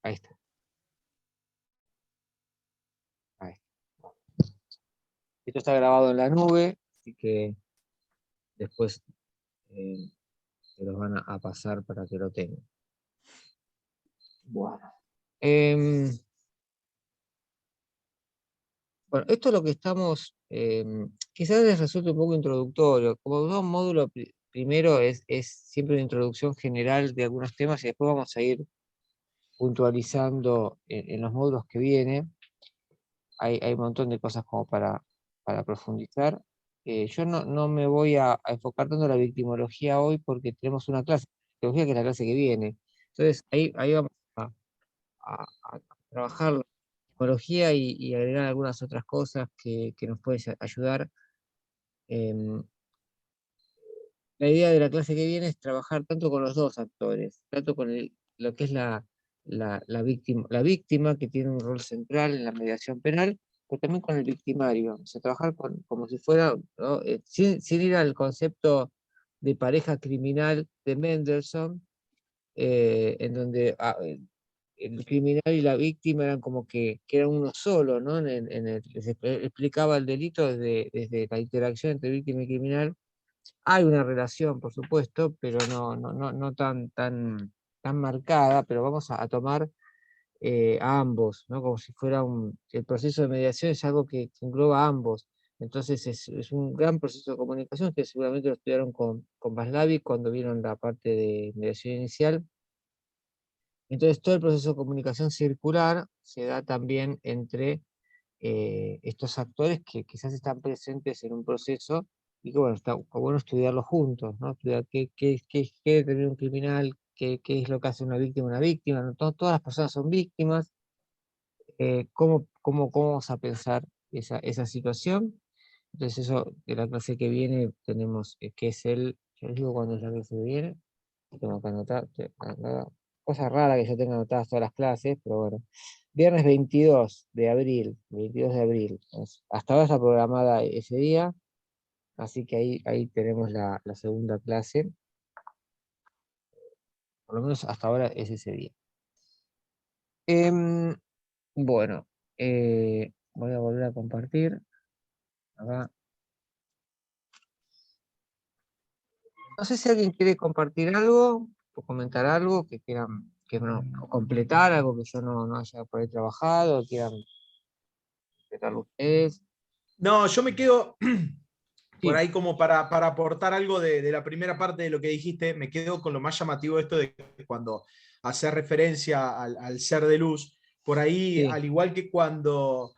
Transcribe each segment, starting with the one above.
Ahí está. Ahí está. Esto está grabado en la nube, así que después se los van a pasar para que lo tengan. Bueno. Bueno, esto es lo que estamos, quizás les resulte un poco introductorio. Como todo módulo, primero es siempre una introducción general de algunos temas y después vamos a ir puntualizando en los módulos que vienen. Hay un montón de cosas como para profundizar. Yo no me voy a enfocar tanto en la victimología hoy porque tenemos una clase de victimología que es la clase que viene. Entonces ahí vamos a trabajar la victimología y agregar algunas otras cosas que nos pueden ayudar. Em, la idea de la clase que viene es trabajar tanto con los dos actores, tanto con lo que es la víctima, que tiene un rol central en la mediación penal, pero también con el victimario. O sea, trabajar como si fuera, ¿no? Sin ir al concepto de pareja criminal de Mendelssohn, en donde el criminal y la víctima eran como que eran uno solo, ¿no? Se explicaba el delito desde la interacción entre víctima y criminal. Hay una relación, por supuesto, pero no tan marcada, pero vamos a tomar a ambos, ¿no? Como si fuera el proceso de mediación es algo que engloba a ambos. Entonces es un gran proceso de comunicación que seguramente lo estudiaron con Vaslavic cuando vieron la parte de mediación inicial. Entonces todo el proceso de comunicación circular se da también entre estos actores que quizás están presentes en un proceso y que bueno, está bueno estudiarlo juntos, ¿no? Estudiar qué determina un criminal, qué es lo que hace una víctima, ¿no? Todas las personas son víctimas, cómo vamos a pensar esa situación. Entonces eso de la clase que viene tenemos, que es yo les digo cuándo es la clase que viene, tengo que anotar, cosa rara que yo tenga anotadas todas las clases, pero bueno. Viernes 22 de abril, 22 de abril. Hasta ahora está programada ese día, así que ahí tenemos la segunda clase. Por lo menos hasta ahora es ese día. Bueno, voy a volver a compartir. Acá. No sé si alguien quiere compartir algo o comentar algo que quieran o completar algo que yo no haya por ahí trabajado, o quieran completarlo ustedes. No, yo me quedo por Sí, ahí como para aportar algo de la primera parte de lo que dijiste, me quedo con lo más llamativo de esto de que cuando hace referencia al ser de luz, por ahí, sí, al igual que cuando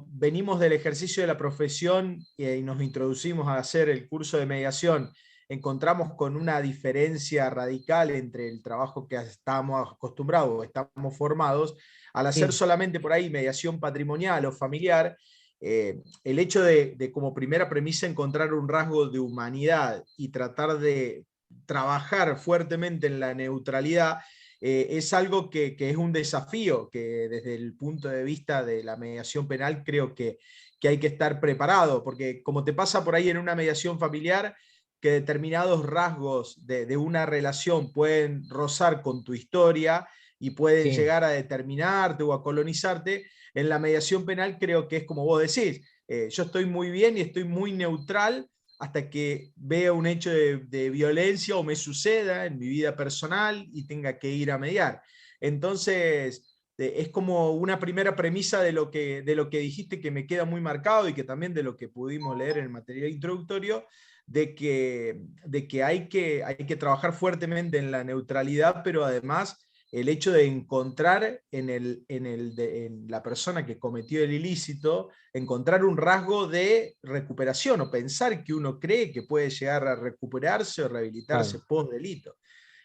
venimos del ejercicio de la profesión y nos introducimos a hacer el curso de mediación, encontramos con una diferencia radical entre el trabajo que estamos acostumbrados, estamos formados, al hacer sí, solamente por ahí mediación patrimonial o familiar, el hecho de como primera premisa encontrar un rasgo de humanidad y tratar de trabajar fuertemente en la neutralidad, es algo que es un desafío que desde el punto de vista de la mediación penal creo que hay que estar preparado, porque como te pasa por ahí en una mediación familiar, que determinados rasgos de una relación pueden rozar con tu historia y pueden sí, llegar a determinarte o a colonizarte, en la mediación penal creo que es como vos decís, yo estoy muy bien y estoy muy neutral hasta que vea un hecho de violencia o me suceda en mi vida personal y tenga que ir a mediar. Entonces, es como una primera premisa de lo que dijiste que me queda muy marcado y que también de lo que pudimos leer en el material introductorio, de que hay que trabajar fuertemente en la neutralidad, pero además el hecho de encontrar en la persona que cometió el ilícito, encontrar un rasgo de recuperación o pensar que uno cree que puede llegar a recuperarse o rehabilitarse claro, post delito.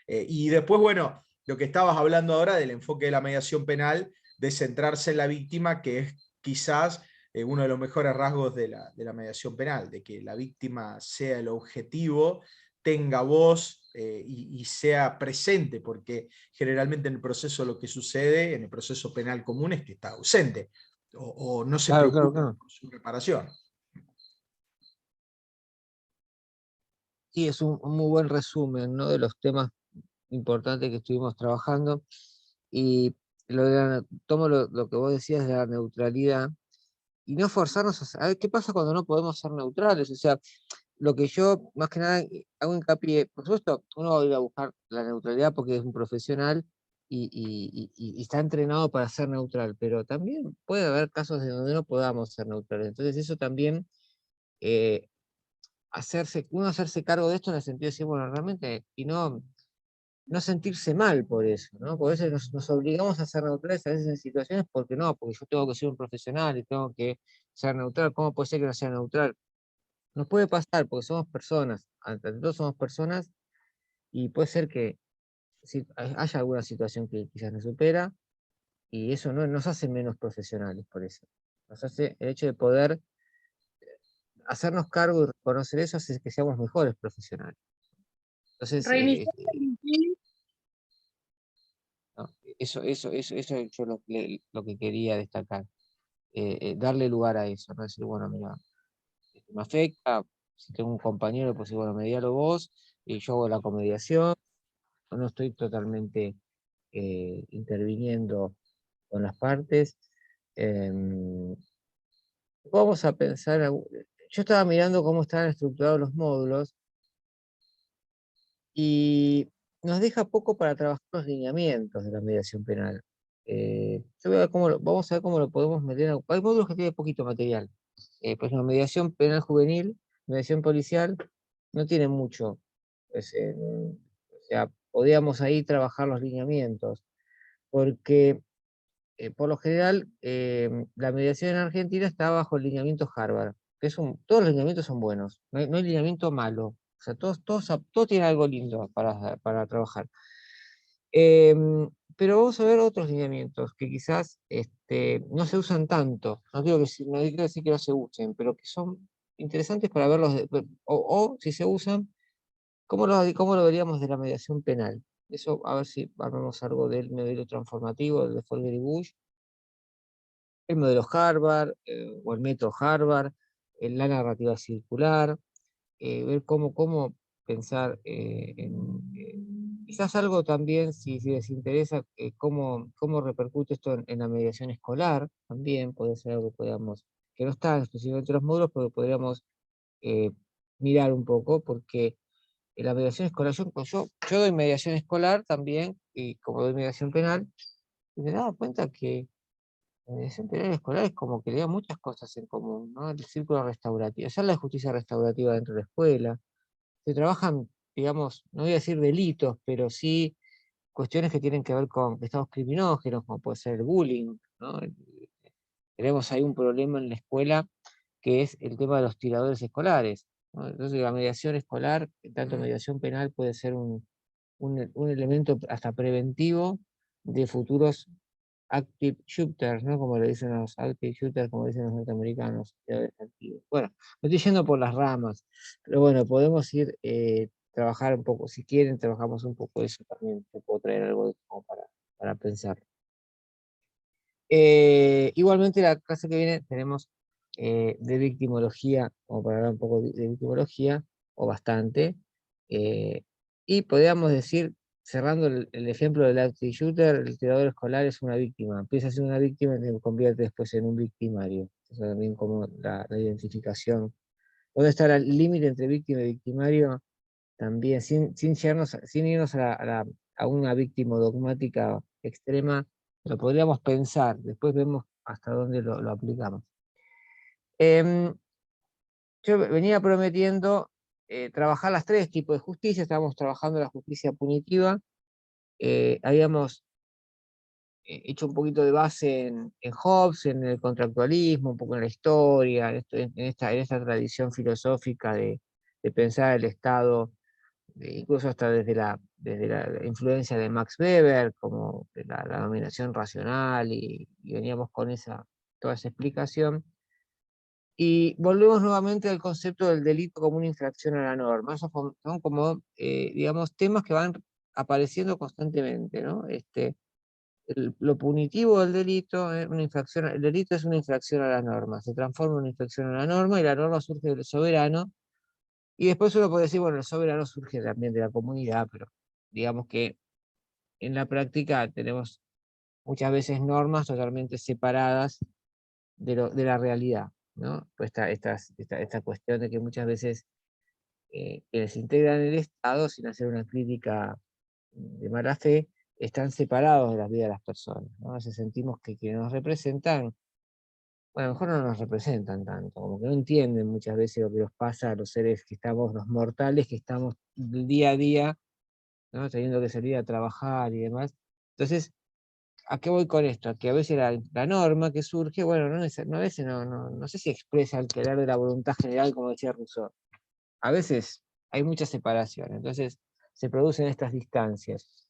Y después, bueno, lo que estabas hablando ahora del enfoque de la mediación penal, de centrarse en la víctima, que es quizás uno de los mejores rasgos de la mediación penal, de que la víctima sea el objetivo, tenga voz y sea presente, porque generalmente en el proceso lo que sucede, en el proceso penal común, es que está ausente o no se claro, claro, preocupa claro. por su reparación. Sí, es un muy buen resumen, ¿no? De los temas importantes que estuvimos trabajando. Y tomo lo que vos decías de la neutralidad, y no forzarnos a ver qué pasa cuando no podemos ser neutrales. O sea, lo que yo más que nada hago hincapié, por supuesto, uno va a ir a buscar la neutralidad porque es un profesional y está entrenado para ser neutral, pero también puede haber casos de donde no podamos ser neutrales. Entonces eso también, eh, uno hacerse cargo de esto en el sentido de decir, bueno, realmente, y no sentirse mal por eso, ¿no? Por eso nos obligamos a ser neutrales a veces en situaciones porque no, porque yo tengo que ser un profesional y tengo que ser neutral. ¿Cómo puede ser que no sea neutral? Nos puede pasar porque somos personas, ante todo somos personas, y puede ser que si haya alguna situación que quizás nos supera, y eso no nos hace menos profesionales por eso. Nos hace el hecho de poder hacernos cargo y reconocer eso, hace que seamos mejores profesionales. Entonces, Reiniciar el LinkedIn. no, eso yo lo que quería destacar. Darle lugar a eso, no decir, bueno, mira, esto me afecta, si tengo un compañero, pues bueno, medialo vos, y yo hago la comediación, no estoy totalmente interviniendo con las partes. Em, Vamos a pensar, yo estaba mirando cómo están estructurados los módulos y nos deja poco para trabajar los lineamientos de la mediación penal. Yo voy a ver vamos a ver cómo lo podemos meter. Hay módulos que tienen poquito material. Por ejemplo, mediación penal juvenil, mediación policial, no tiene mucho. O sea, podríamos ahí trabajar los lineamientos, porque por lo general la mediación en Argentina está bajo el lineamiento Harvard, todos los lineamientos son buenos, no hay lineamiento malo. O sea, todos tienen algo lindo para trabajar. Pero vamos a ver otros lineamientos que quizás no se usan tanto. No quiero decir que no se usen, pero que son interesantes para verlos, o si se usan, cómo lo veríamos de la mediación penal. Eso, a ver si armamos algo del modelo transformativo, del de Folger y Bush, el modelo Harvard, o el método Harvard, la narrativa circular, ver cómo pensar quizás algo también, si les interesa, cómo repercute esto en la mediación escolar, también puede ser algo que podamos, que no está específicamente en los módulos, pero podríamos eh, mirar un poco, porque en la mediación escolar, yo doy mediación escolar también, y como doy mediación penal, y me he dado cuenta que la mediación penal escolar es como que le da muchas cosas en común, ¿no? El círculo restaurativo, hacer la justicia restaurativa dentro de la escuela, se trabajan, digamos, no voy a decir delitos, pero sí cuestiones que tienen que ver con estados criminógenos, como puede ser el bullying, ¿no? Tenemos ahí un problema en la escuela que es el tema de los tiradores escolares, ¿no? Entonces la mediación escolar, tanto mediación penal, puede ser un elemento hasta preventivo de futuros active shooters, ¿no? Como le dicen los active shooters, como dicen los norteamericanos. Bueno, me estoy yendo por las ramas, pero bueno, podemos ir trabajar un poco, si quieren, trabajamos un poco eso también, te puedo traer algo de como para pensar. Igualmente la clase que viene tenemos de victimología, como para hablar un poco de victimología, o bastante, eh, y podríamos decir, cerrando el ejemplo del active shooter, el tirador escolar es una víctima, empieza siendo una víctima y se convierte después en un victimario. Eso también como la identificación. ¿Dónde está el límite entre víctima y victimario? También, sin irnos a una víctima dogmática extrema, lo podríamos pensar, después vemos hasta dónde lo aplicamos. Em, yo venía prometiendo trabajar las tres tipos de justicia, estábamos trabajando la justicia punitiva, habíamos hecho un poquito de base en Hobbes, en el contractualismo, un poco en la historia, en esta tradición filosófica de pensar el Estado, incluso hasta desde la influencia de Max Weber, como de la dominación racional, y veníamos con toda esa explicación. Y volvemos nuevamente al concepto del delito como una infracción a la norma. Esos son como, digamos, temas que van apareciendo constantemente, ¿no? Lo punitivo del delito es una infracción, el delito es una infracción a la norma, se transforma en una infracción a la norma y la norma surge del soberano. Y después uno puede decir, bueno, el soberano surge también de la comunidad, pero digamos que en la práctica tenemos muchas veces normas totalmente separadas de la realidad, ¿no? Pues esta cuestión de que muchas veces quienes integran el Estado, sin hacer una crítica de mala fe, están separados de la vida de las personas, ¿no? A veces sentimos que quienes nos representan, bueno, a lo mejor no nos representan tanto, como que no entienden muchas veces lo que nos pasa a los seres que estamos, los mortales que estamos día a día, ¿no? Teniendo que salir a trabajar y demás. Entonces, ¿a qué voy con esto? A que a veces la norma que surge, bueno, a veces no sé si expresa el querer de la voluntad general, como decía Rousseau. A veces hay mucha separación, entonces se producen estas distancias.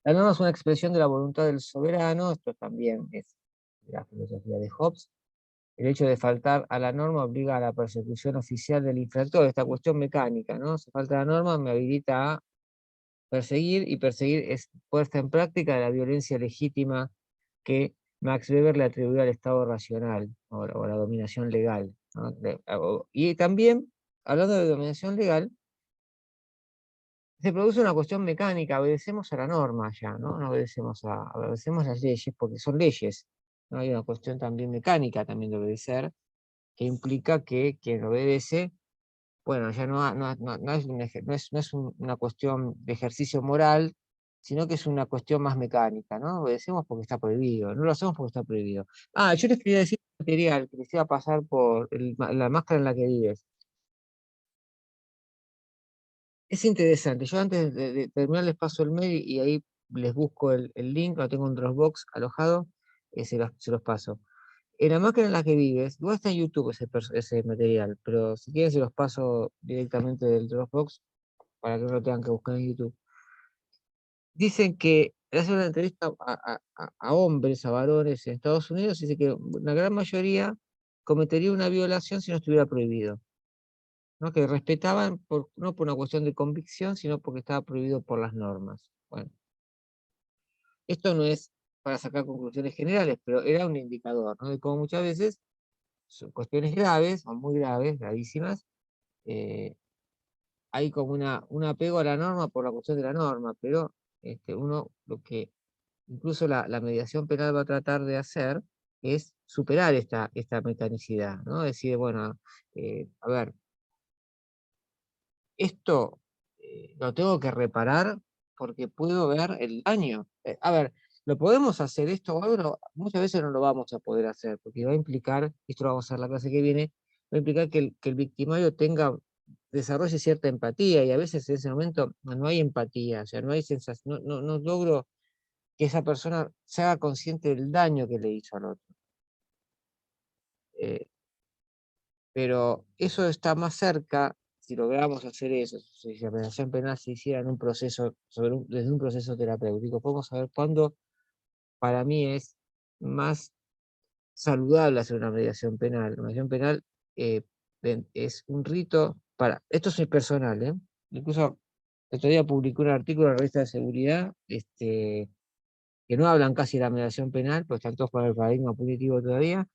La norma es una expresión de la voluntad del soberano, esto también es la filosofía de Hobbes. El hecho de faltar a la norma obliga a la persecución oficial del infractor, esta cuestión mecánica, ¿no? Si falta la norma me habilita a perseguir, y perseguir es puesta en práctica de la violencia legítima que Max Weber le atribuyó al Estado racional, o la dominación legal, ¿no? Y también, hablando de dominación legal, se produce una cuestión mecánica, obedecemos a la norma ya, ¿no? No obedecemos las leyes porque son leyes, ¿no? Hay una cuestión también mecánica también de obedecer, que implica que quien obedece, bueno, ya no es una cuestión de ejercicio moral, sino que es una cuestión más mecánica, ¿no? Obedecemos porque está prohibido, no lo hacemos porque está prohibido. Ah, yo les quería decir material que les iba a pasar por la máscara en la que vives. Es interesante, yo antes de terminar les paso el mail y ahí les busco el link, lo tengo en Dropbox alojado, se los paso. En la máquina en la que vives, igual está en YouTube ese material, pero si quieren se los paso directamente del Dropbox para que no lo tengan que buscar en YouTube. Dicen que le hacen una entrevista a hombres, a varones en Estados Unidos, y dice que una gran mayoría cometería una violación si no estuviera prohibido, ¿no? Que respetaban no por una cuestión de convicción, sino porque estaba prohibido por las normas. Bueno, esto no es para sacar conclusiones generales, pero era un indicador, ¿no? De cómo muchas veces son cuestiones graves, o muy graves, gravísimas, eh, hay como un apego a la norma por la cuestión de la norma, pero uno lo que incluso la mediación penal va a tratar de hacer es superar esta mecanicidad, ¿no? Decir, bueno, a ver, esto lo tengo que reparar porque puedo ver el daño. A ver, lo podemos hacer esto, bueno, muchas veces no lo vamos a poder hacer, porque va a implicar, esto lo vamos a hacer la clase que viene, va a implicar que el victimario desarrolle cierta empatía, y a veces en ese momento no hay empatía, o sea, no hay sensación, no logro que esa persona se haga consciente del daño que le hizo al otro. Eh, pero eso está más cerca, si logramos hacer eso, si la mediación penal se hiciera en un proceso, desde un proceso terapéutico, podemos saber cuándo para mí es más saludable hacer una mediación penal. La mediación penal es un rito esto es personal, ¿eh? Incluso el otro día publicó un artículo en la revista de seguridad, que no hablan casi de la mediación penal, pues están todos con el paradigma punitivo todavía,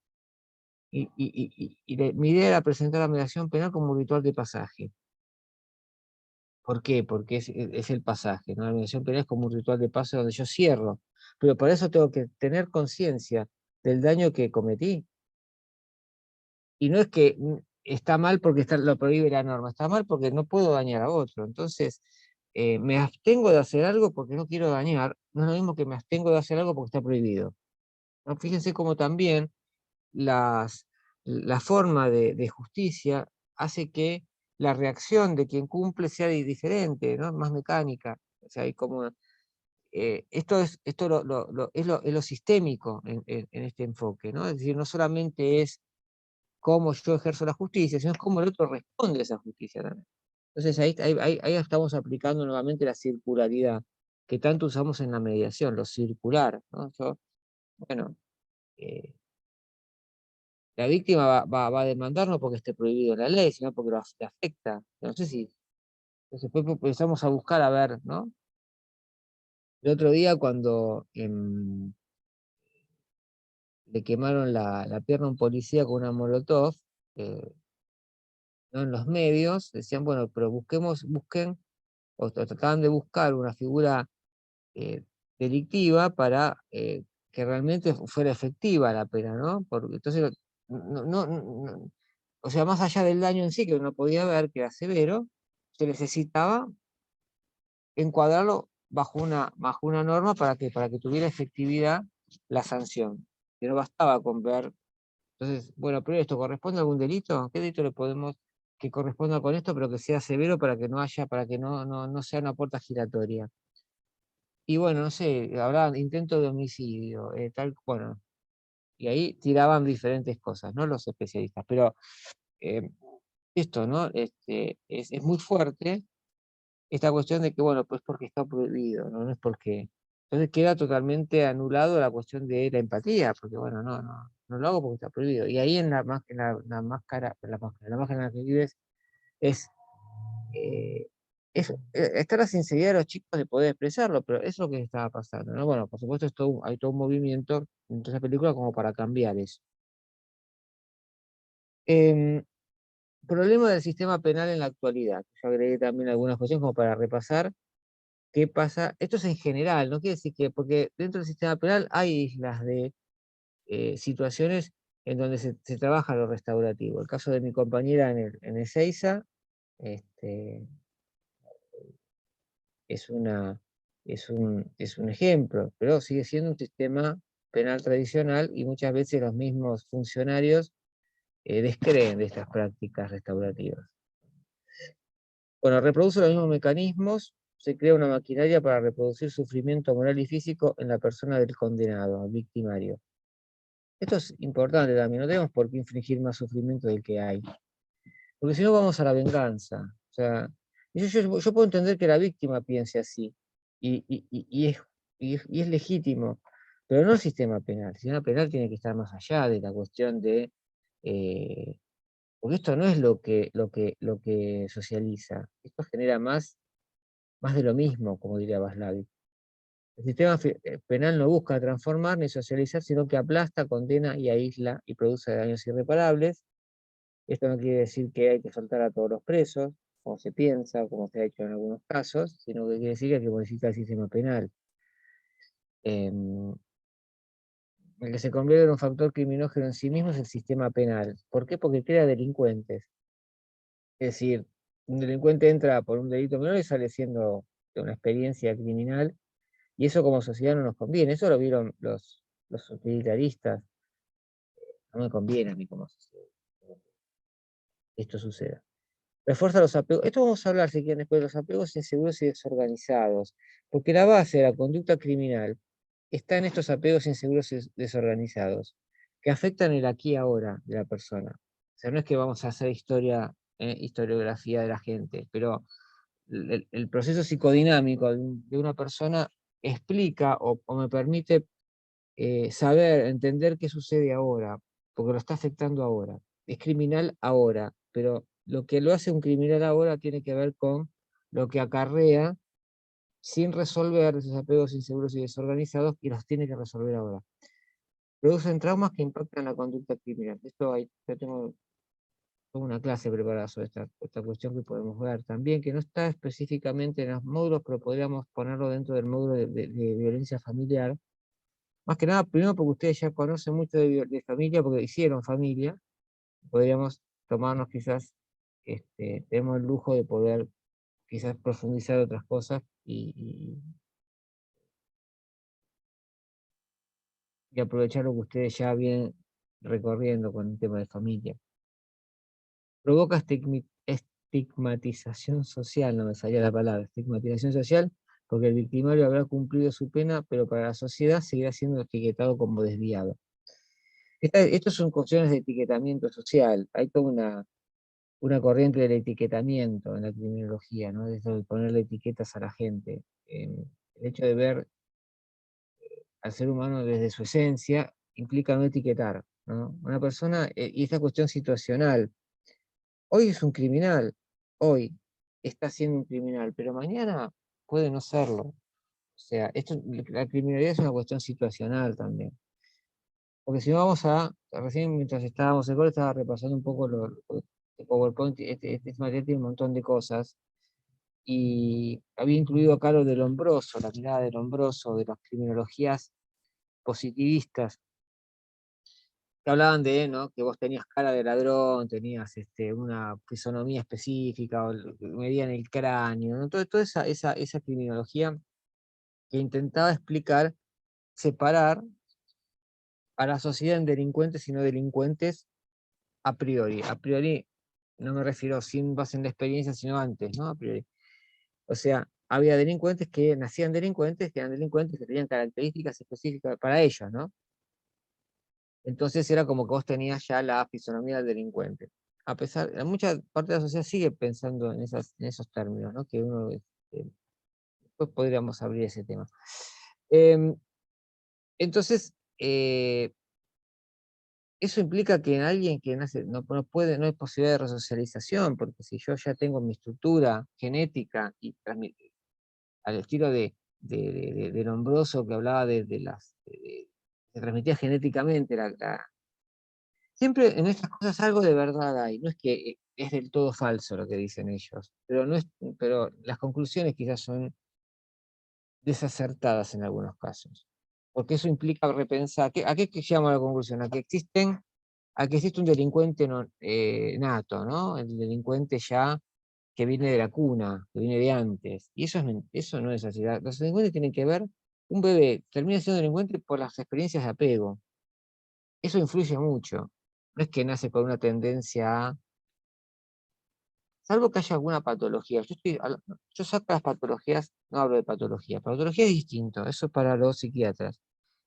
mi idea era presentar la mediación penal como un ritual de pasaje. ¿Por qué? Porque es el pasaje, ¿no? La mediación penal es como un ritual de paso donde yo cierro, pero para eso tengo que tener conciencia del daño que cometí. Y no es que está mal porque lo prohíbe la norma, está mal porque no puedo dañar a otro. Entonces, me abstengo de hacer algo porque no quiero dañar, no es lo mismo que me abstengo de hacer algo porque está prohibido, ¿no? Fíjense cómo también la forma de justicia hace que la reacción de quien cumple sea diferente, ¿no? Más mecánica. O sea, hay como, esto es lo sistémico en este enfoque, ¿no? Es decir, no solamente es cómo yo ejerzo la justicia, sino es cómo el otro responde a esa justicia también. Entonces ahí estamos aplicando nuevamente la circularidad que tanto usamos en la mediación, lo circular, ¿no? Bueno, eh, la víctima va a demandar no porque esté prohibido en la ley, sino porque le afecta. No sé si después empezamos a buscar a ver, ¿no? El otro día cuando le quemaron la pierna a un policía con una molotov, eh, ¿no? En los medios decían, bueno, pero busquen, o trataban de buscar una figura delictiva para que realmente fuera efectiva la pena, ¿no? Porque entonces, o sea, más allá del daño en sí, que uno podía ver que era severo, se necesitaba encuadrarlo bajo una norma para que tuviera efectividad la sanción. Que no bastaba con ver. Entonces, bueno, pero ¿esto corresponde a algún delito? ¿Qué delito le podemos que corresponda con esto, pero que sea severo para que no haya, para que no sea una puerta giratoria? Y bueno, no sé, hablaban intento de homicidio, tal, bueno, y ahí tiraban diferentes cosas, ¿no? Los especialistas. Pero eh, esto, ¿no? Es muy fuerte esta cuestión de que, bueno, pues porque está prohibido, ¿no? No es porque. Entonces queda totalmente anulado la cuestión de la empatía, porque, bueno, no lo hago porque está prohibido. Y ahí en la máscara, la máscara en la que vives es, eh, está la sinceridad de los chicos de poder expresarlo, pero eso es lo que estaba pasando, ¿no? Bueno, por supuesto hay todo un movimiento en toda esa película como para cambiar eso. Em, Problema del sistema penal en la actualidad. Yo agregué también algunas cuestiones como para repasar. ¿Qué pasa? Esto es en general, no quiere decir que, porque dentro del sistema penal hay islas de situaciones en donde se trabaja lo restaurativo. El caso de mi compañera en Ezeiza este, es, una, es un ejemplo, pero sigue siendo un sistema penal tradicional y muchas veces los mismos funcionarios descreen de estas prácticas restaurativas. Bueno, reproduce los mismos mecanismos, se crea una maquinaria para reproducir sufrimiento moral y físico en la persona del condenado, el victimario. Esto es importante también, no tenemos por qué infligir más sufrimiento del que hay, porque si no vamos a la venganza. O sea, yo puedo entender que la víctima piense así, y es legítimo, pero no el sistema penal. El sistema penal tiene que estar más allá de la cuestión de eh, porque esto no es lo que socializa, esto genera más de lo mismo, como diría Vaslavic. El sistema penal no busca transformar ni socializar, sino que aplasta, condena y aísla y produce daños irreparables. Esto no quiere decir que hay que soltar a todos los presos, como se piensa, como se ha hecho en algunos casos, sino que quiere decir que hay que modificar el sistema penal. Em, el que se convierte en un factor criminógeno en sí mismo es el sistema penal. ¿Por qué? Porque crea delincuentes. Es decir, un delincuente entra por un delito menor y sale siendo de una experiencia criminal, y eso como sociedad no nos conviene. Eso lo vieron los utilitaristas. No me conviene a mí como sociedad que esto suceda. Refuerza los apegos. Esto vamos a hablar, si quieren, después de los apegos inseguros y desorganizados, porque la base de la conducta criminal está en estos apegos inseguros y desorganizados, que afectan el aquí y ahora de la persona. O sea, no es que vamos a hacer historiografía de la gente, pero el proceso psicodinámico de una persona explica o me permite saber, entender qué sucede ahora, porque lo está afectando ahora. Es criminal ahora, pero lo que lo hace un criminal ahora tiene que ver con lo que acarrea sin resolver esos apegos inseguros y desorganizados, y los tiene que resolver ahora. Producen traumas que impactan la conducta criminal. Yo tengo una clase preparada sobre esta cuestión que podemos ver también, que no está específicamente en los módulos, pero podríamos ponerlo dentro del módulo de violencia familiar. Más que nada, primero porque ustedes ya conocen mucho de familia, porque hicieron familia, podríamos tomarnos quizás, tenemos el lujo de poder quizás profundizar otras cosas y aprovechar lo que ustedes ya vienen recorriendo con el tema de familia. Provoca estigmatización social, no me salía la palabra, estigmatización social, porque el victimario habrá cumplido su pena, pero para la sociedad seguirá siendo etiquetado como desviado. Estos son cuestiones de etiquetamiento social. Hay toda una corriente del etiquetamiento en la criminología, ¿no? De eso de ponerle etiquetas a la gente. El hecho de ver al ser humano desde su esencia implica no etiquetar, ¿no? Una persona, y esta cuestión situacional, hoy es un criminal, hoy está siendo un criminal, pero mañana puede no serlo. O sea, la criminalidad es una cuestión situacional también. Porque si no recién mientras estábamos en coro estaba repasando un poco el PowerPoint, este material tiene un montón de cosas, y había incluido acá lo del Lombroso, la mirada del Lombroso, de las criminologías positivistas, que hablaban de, ¿no?, que vos tenías cara de ladrón, tenías una fisonomía específica, o medían el cráneo, ¿no? Toda esa criminología que intentaba explicar, separar a la sociedad en delincuentes y no delincuentes a priori. A priori no me refiero sin base en la experiencia, sino antes, ¿no? A priori. O sea, había delincuentes que nacían delincuentes, que eran delincuentes, que tenían características específicas para ellos, ¿no? Entonces era como que vos tenías ya la fisonomía del delincuente. A pesar, en mucha parte de la sociedad sigue pensando en esos términos, ¿no? Que uno, después podríamos abrir ese tema. Em, entonces, eso implica que en alguien que nace no puede, no hay posibilidad de resocialización, porque si yo ya tengo mi estructura genética y al estilo de Lombroso, que hablaba se transmitía genéticamente, siempre en estas cosas algo de verdad hay, no es que es del todo falso lo que dicen ellos, pero las conclusiones quizás son desacertadas en algunos casos, porque eso implica repensar, ¿a qué llama la conclusión? A que existe un delincuente nato, ¿no? El delincuente ya que viene de la cuna, que viene de antes. Y eso no es así. Los delincuentes tienen que ver, un bebé termina siendo delincuente por las experiencias de apego. Eso influye mucho. No es que nace con una tendencia a, salvo que haya alguna patología. Yo saco las patologías, no hablo de patología. Patología es distinto, eso es para los psiquiatras.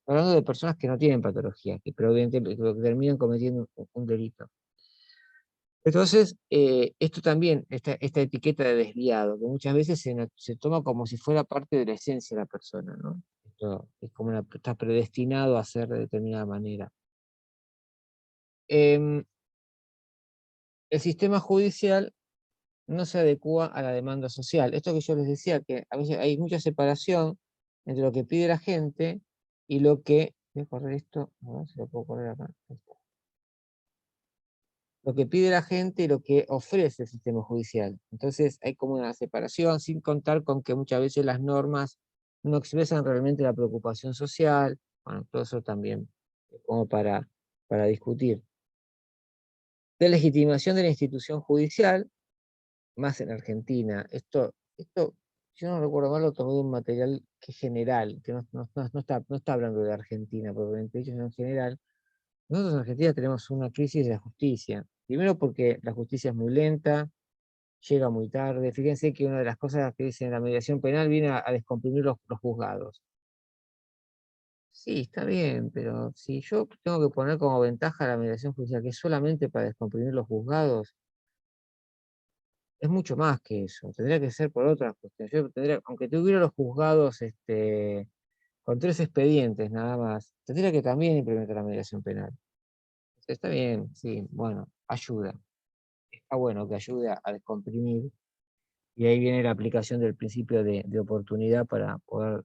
Hablando de personas que no tienen patología, pero evidentemente que terminan cometiendo un delito. Entonces, esto también, esta etiqueta de desviado, que muchas veces se toma como si fuera parte de la esencia de la persona, ¿no? Esto es como está predestinado a ser de determinada manera. El sistema judicial no se adecua a la demanda social. Esto que yo les decía, que a veces hay mucha separación entre lo que pide la gente y lo que... Voy a correr esto, a ver si lo puedo correr acá. Ahí está. Lo que pide la gente y lo que ofrece el sistema judicial. Entonces hay como una separación, sin contar con que muchas veces las normas no expresan realmente la preocupación social. Bueno, todo eso también es como para discutir. Delegitimación de la institución judicial, más en Argentina. Esto, si yo no recuerdo mal, lo tomé de un material que es general, que no está hablando de Argentina, propiamente dicho, sino en general. Nosotros en Argentina tenemos una crisis de la justicia. Primero porque la justicia es muy lenta, llega muy tarde. Fíjense que una de las cosas que dice en la mediación penal viene a descomprimir los juzgados. Sí, está bien, pero si yo tengo que poner como ventaja la mediación judicial, que es solamente para descomprimir los juzgados, es mucho más que eso. Tendría que ser por otras cuestiones. Aunque tuviera los juzgados con 3 expedientes nada más, tendría que también implementar la mediación penal. Está bien, sí, bueno, ayuda. Está bueno que ayude a descomprimir. Y ahí viene la aplicación del principio de oportunidad para poder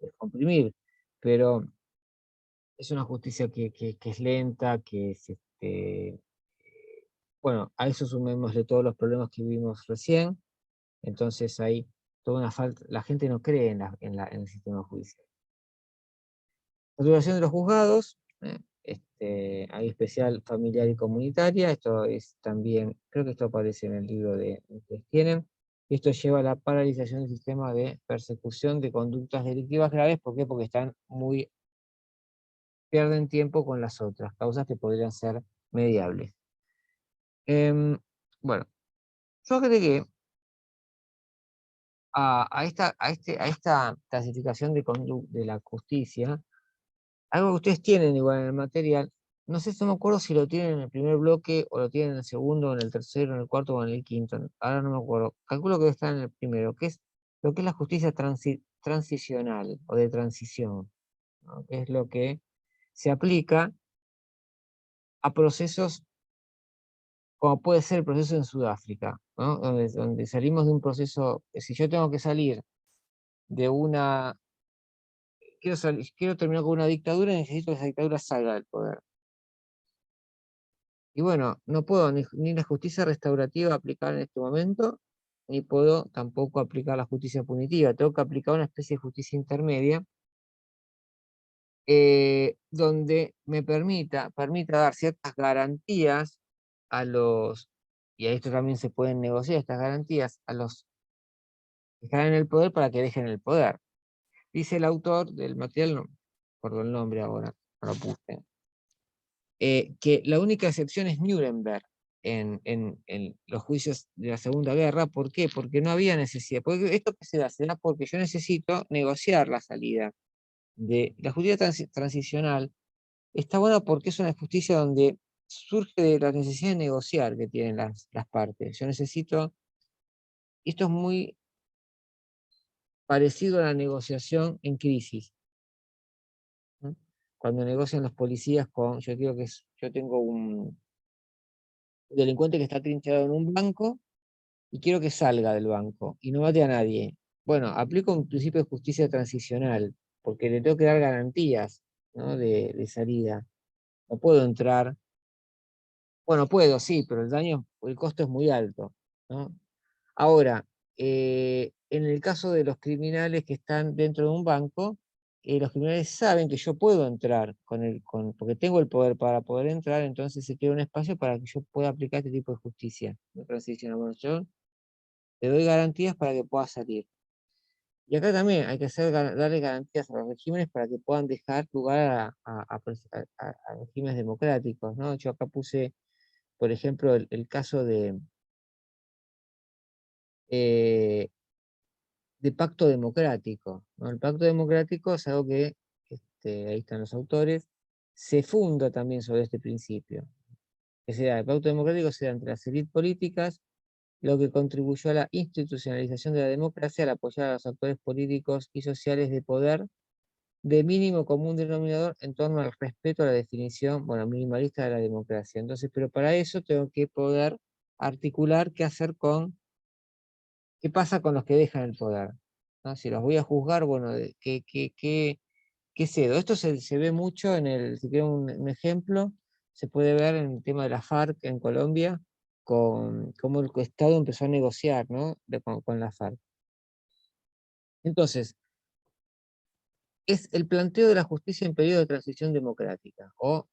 descomprimir. Pero es una justicia que es lenta, que es bueno, a eso sumémosle todos los problemas que vimos recién. Entonces hay toda una falta, la gente no cree en el sistema judicial. La duración de los juzgados, hay especial familiar y comunitaria, esto es también, creo que esto aparece en el libro que ustedes tienen, y esto lleva a la paralización del sistema de persecución de conductas delictivas graves. ¿Por qué? Porque pierden tiempo con las otras causas que podrían ser mediables. Bueno, yo agregué a esta clasificación de la justicia, algo que ustedes tienen igual en el material, no sé si no me acuerdo si lo tienen en el primer bloque, o lo tienen en el segundo, en el tercero, en el cuarto o en el quinto, ahora no me acuerdo, calculo que está en el primero, que es lo que es la justicia transicional o de transición, ¿no? Que es lo que se aplica a procesos como puede ser el proceso en Sudáfrica, ¿no? Donde salimos de un proceso, si yo tengo que salir de una, quiero terminar con una dictadura, necesito que esa dictadura salga del poder. Y bueno, no puedo ni la justicia restaurativa aplicar en este momento, ni puedo tampoco aplicar la justicia punitiva. Tengo que aplicar una especie de justicia intermedia, donde me permita dar ciertas garantías a los, y a esto también se pueden negociar estas garantías, a los que están en el poder para que dejen el poder. Dice el autor del material, no recuerdo el nombre ahora, no lo puse, que la única excepción es Nuremberg en los juicios de la Segunda Guerra. ¿Por qué? Porque no había necesidad. Porque esto que se da, se da porque yo necesito negociar la salida de la justicia transicional. Está buena porque es una justicia donde surge de la necesidad de negociar que tienen las partes. Yo necesito, y esto es muy parecido a la negociación en crisis, ¿no? Cuando negocian los policías con, yo digo que yo tengo un delincuente que está trinchado en un banco y quiero que salga del banco y no mate a nadie. Bueno, aplico un principio de justicia transicional porque le tengo que dar garantías, ¿no? de salida. No puedo entrar. Bueno, puedo, sí, pero el daño, el costo es muy alto, ¿no? Ahora, en el caso de los criminales que están dentro de un banco, los criminales saben que yo puedo entrar porque tengo el poder para poder entrar, entonces se crea un espacio para que yo pueda aplicar este tipo de justicia, de transición. Bueno, yo te doy garantías para que puedas salir. Y acá también hay que darle garantías a los regímenes para que puedan dejar lugar a regímenes democráticos, ¿no? Yo acá puse, por ejemplo, el caso eh, de pacto democrático, ¿no? El pacto democrático es algo que, ahí están los autores, se funda también sobre este principio. El pacto democrático se da entre las élites políticas, lo que contribuyó a la institucionalización de la democracia al apoyar a los actores políticos y sociales de poder de mínimo común denominador en torno al respeto a la definición, bueno, minimalista de la democracia. Entonces, pero para eso tengo que poder articular qué pasa con los que dejan el poder, ¿no? Si los voy a juzgar, bueno, ¿qué cedo? Esto se ve mucho si quiero un ejemplo, se puede ver en el tema de la FARC en Colombia, con cómo el Estado empezó a negociar, ¿no? con la FARC. Entonces, es el planteo de la justicia en periodo de transición democrática, o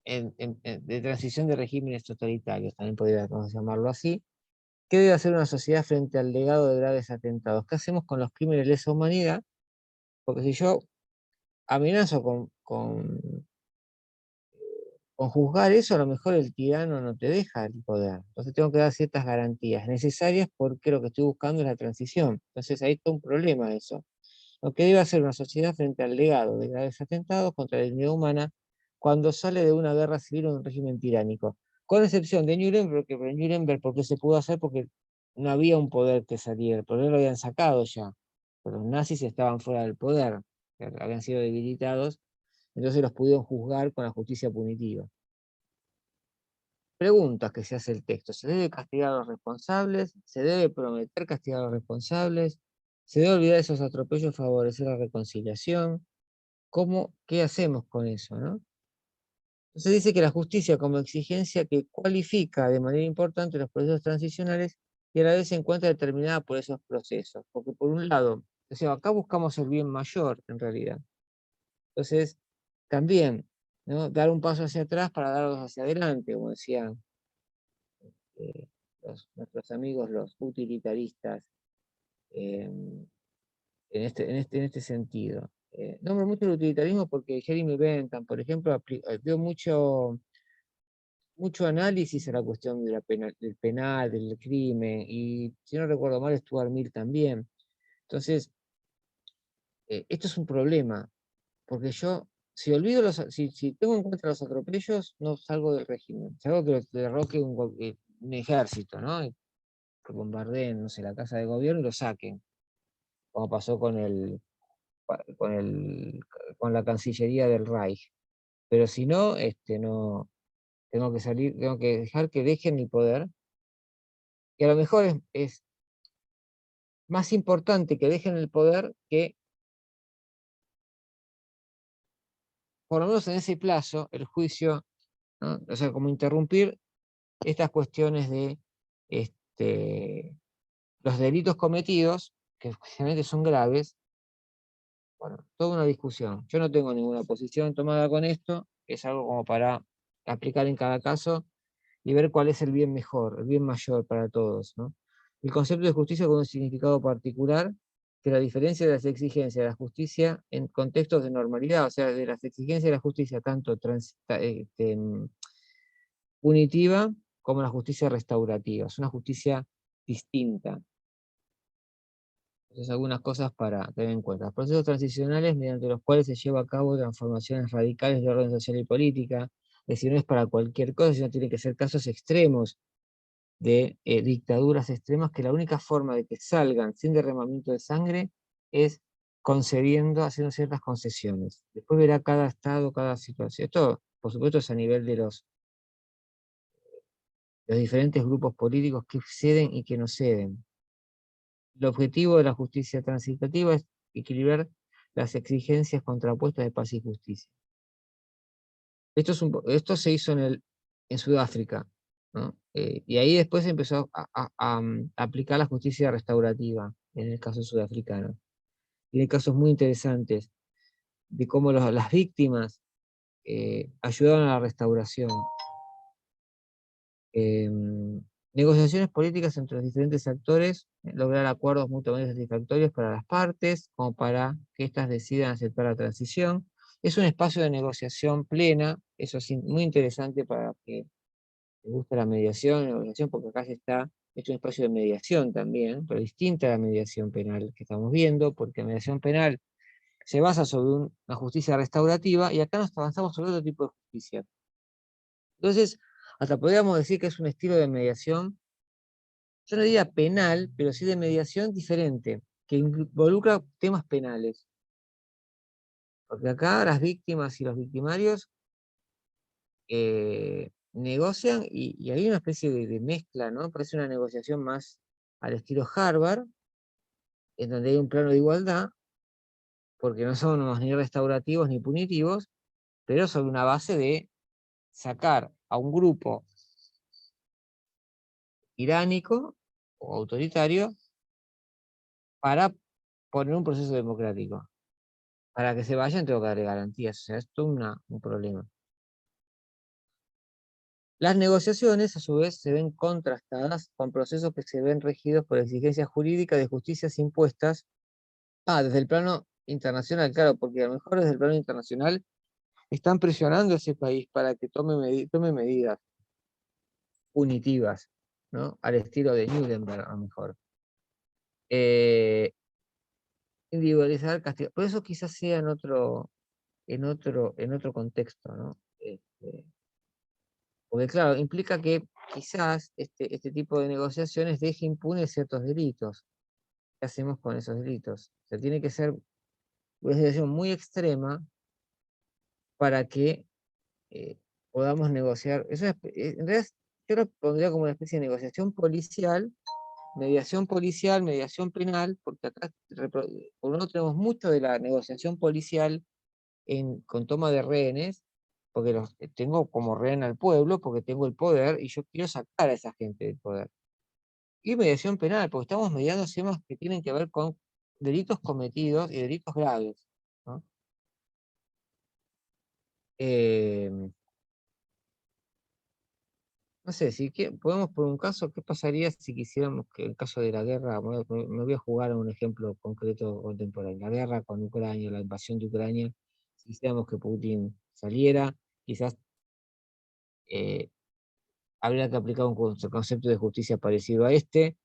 de transición de regímenes totalitarios, también podríamos llamarlo así. ¿Qué debe hacer una sociedad frente al legado de graves atentados? ¿Qué hacemos con los crímenes de lesa humanidad? Porque si yo amenazo con juzgar eso, a lo mejor el tirano no te deja el poder. Entonces tengo que dar ciertas garantías necesarias porque lo que estoy buscando es la transición. Entonces ahí está un problema eso. Lo que debe hacer una sociedad frente al legado de graves atentados contra la dignidad humana cuando sale de una guerra civil o de un régimen tiránico. Con excepción de Nuremberg, porque se pudo hacer porque no había un poder que saliera, el poder lo habían sacado ya. Pero los nazis estaban fuera del poder, habían sido debilitados, entonces los pudieron juzgar con la justicia punitiva. Preguntas que se hace el texto. ¿Se debe castigar a los responsables? ¿Se debe prometer castigar a los responsables? ¿Se debe olvidar esos atropellos, favorecer la reconciliación? ¿Qué hacemos con eso, no? Entonces dice que la justicia como exigencia que cualifica de manera importante los procesos transicionales y a la vez se encuentra determinada por esos procesos. Porque por un lado, o sea, acá buscamos el bien mayor en realidad. Entonces, también, ¿no? Dar un paso hacia atrás para darlos hacia adelante, como decían eh, nuestros amigos, los utilitaristas, eh, en este sentido. Nombro mucho el utilitarismo porque Jeremy Bentham, por ejemplo, dio mucho análisis a la cuestión del penal, del crimen, y si no recuerdo mal, Stuart Mill también. Entonces, esto es un problema, porque yo, si tengo en cuenta los atropellos, no salgo del régimen, salgo que derroque un ejército, ¿no? Y que bombardeen, no sé, la casa de gobierno y lo saquen, como pasó con el, con la Cancillería del Reich. Pero si no, no, tengo que dejar que dejen el poder, y a lo mejor es más importante que dejen el poder que, por lo menos en ese plazo, el juicio ¿no? O sea, como interrumpir estas cuestiones de los delitos cometidos, que generalmente son graves. Bueno, toda una discusión. Yo no tengo ninguna posición tomada con esto, es algo como para aplicar en cada caso y ver cuál es el bien mejor, el bien mayor para todos, ¿no? El concepto de justicia con un significado particular, que la diferencia de las exigencias de la justicia en contextos de normalidad, o sea, de las exigencias de la justicia tanto punitiva como la justicia restaurativa. Es una justicia distinta. Entonces, algunas cosas para tener en cuenta. Los procesos transicionales mediante los cuales se lleva a cabo transformaciones radicales de orden social y política, es decir, no es para cualquier cosa, sino tiene que ser casos extremos de dictaduras extremas, que la única forma de que salgan sin derramamiento de sangre es concediendo, haciendo ciertas concesiones. Después verá cada estado, cada situación. Esto, por supuesto, es a nivel de los diferentes grupos políticos que ceden y que no ceden. El objetivo de la justicia transitativa es equilibrar las exigencias contrapuestas de paz y justicia. Esto se hizo en Sudáfrica, ¿no? Y ahí después se empezó a aplicar la justicia restaurativa, en el caso sudafricano. Tiene casos muy interesantes de cómo las víctimas ayudaron a la restauración. Negociaciones políticas entre los diferentes actores, lograr acuerdos mutuamente satisfactorios para las partes, como para que éstas decidan aceptar la transición. Es un espacio de negociación plena, eso es muy interesante para que les guste la negociación, porque acá es un espacio de mediación también, pero distinta a la mediación penal que estamos viendo, porque la mediación penal se basa sobre una justicia restaurativa, y acá nos avanzamos sobre otro tipo de justicia. Entonces, hasta podríamos decir que es un estilo de mediación, yo no diría penal, pero sí de mediación diferente, que involucra temas penales. Porque acá las víctimas y los victimarios negocian y hay una especie de mezcla, ¿no? Parece una negociación más al estilo Harvard, en donde hay un plano de igualdad, porque no somos ni restaurativos ni punitivos, pero sobre una base de sacar a un grupo tiránico o autoritario para poner un proceso democrático. Para que se vayan tengo que darle garantías, o sea, es todo un problema. Las negociaciones, a su vez, se ven contrastadas con procesos que se ven regidos por exigencias jurídicas de justicias impuestas, desde el plano internacional, claro, porque a lo mejor desde el plano internacional están presionando a ese país para que tome medidas punitivas, ¿no? Al estilo de Nuremberg, a lo mejor. Individualizar el castigo. Por eso quizás sea en otro contexto, ¿no? Porque claro, implica que quizás este tipo de negociaciones deje impunes ciertos delitos. ¿Qué hacemos con esos delitos? O sea, tiene que ser una situación muy extrema para que podamos negociar. En realidad, yo lo pondría como una especie de negociación policial, mediación penal, porque acá por un lado tenemos mucho de la negociación policial con toma de rehenes, porque tengo como rehén al pueblo, porque tengo el poder y yo quiero sacar a esa gente del poder. Y mediación penal, porque estamos mediando temas que tienen que ver con delitos cometidos y delitos graves, ¿no? Eh, no sé, podemos por un caso, ¿qué pasaría si quisiéramos que el caso de la guerra, me voy a jugar a un ejemplo concreto contemporáneo, la guerra con Ucrania, la invasión de Ucrania, si quisiéramos que Putin saliera, quizás habría que aplicar un concepto de justicia parecido a este,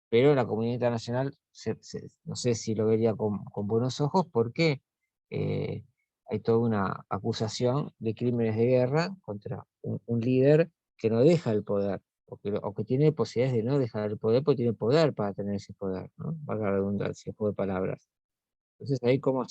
pero la comunidad internacional no sé si lo vería con buenos ojos, porque eh, hay toda una acusación de crímenes de guerra contra un líder que no deja el poder, o que tiene posibilidades de no dejar el poder, porque tiene poder para tener ese poder, ¿no? Valga la redundancia, juego de palabras. Entonces ahí cómo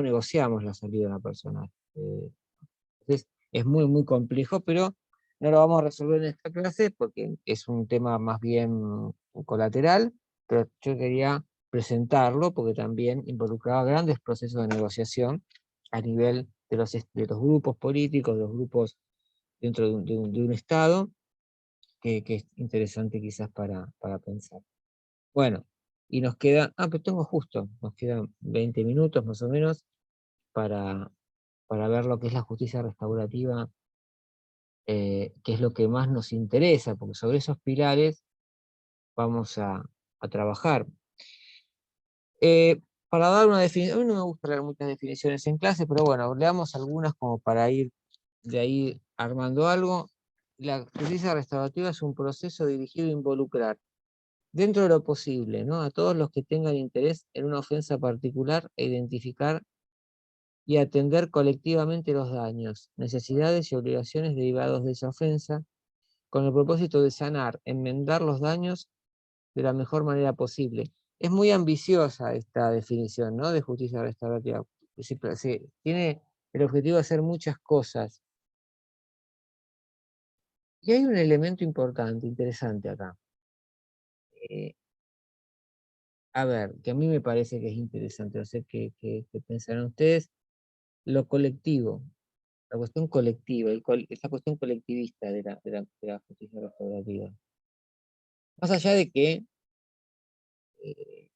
negociamos la salida de una persona. Entonces es muy, muy complejo, pero no lo vamos a resolver en esta clase porque es un tema más bien colateral, pero yo quería presentarlo porque también involucraba grandes procesos de negociación a nivel de los grupos políticos, de los grupos dentro de un Estado, que es interesante quizás para pensar. Bueno, y nos queda, pero tengo justo, nos quedan 20 minutos más o menos para, para ver lo que es la justicia restaurativa, que es lo que más nos interesa, porque sobre esos pilares vamos a trabajar. Para dar una definición, a mí no me gusta leer muchas definiciones en clase, pero bueno, leamos algunas como para ir de ahí armando algo. La justicia restaurativa es un proceso dirigido a involucrar, dentro de lo posible, ¿no?, a todos los que tengan interés en una ofensa particular e identificar y atender colectivamente los daños, necesidades y obligaciones derivados de esa ofensa, con el propósito de sanar, enmendar los daños de la mejor manera posible. Es muy ambiciosa esta definición, ¿no?, de justicia restaurativa. Tiene el objetivo de hacer muchas cosas. Y hay un elemento importante, interesante acá. A ver, que a mí me parece que es interesante, no sé qué pensarán ustedes, lo colectivo, la cuestión colectiva, esa cuestión colectivista de la justicia restaurativa. Más allá de que eh,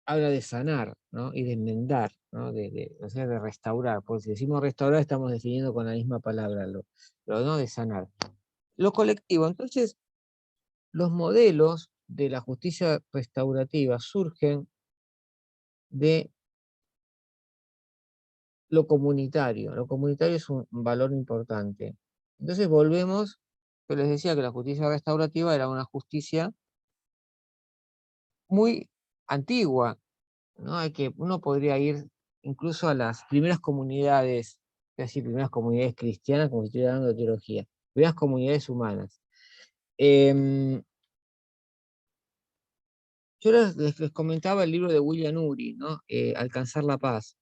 habla de sanar, ¿no?, y de enmendar, ¿no?, o sea, de restaurar, porque si decimos restaurar estamos definiendo con la misma palabra lo no de sanar. Lo colectivo, entonces, los modelos de la justicia restaurativa surgen de lo comunitario. Lo comunitario es un valor importante. Entonces volvemos, yo les decía que la justicia restaurativa era una justicia muy antigua, ¿no? Uno podría ir incluso a las primeras comunidades, es decir, primeras comunidades cristianas, como si estuviera dando teología, primeras comunidades humanas. Em, yo les comentaba el libro de William Ury, ¿no? Alcanzar la paz.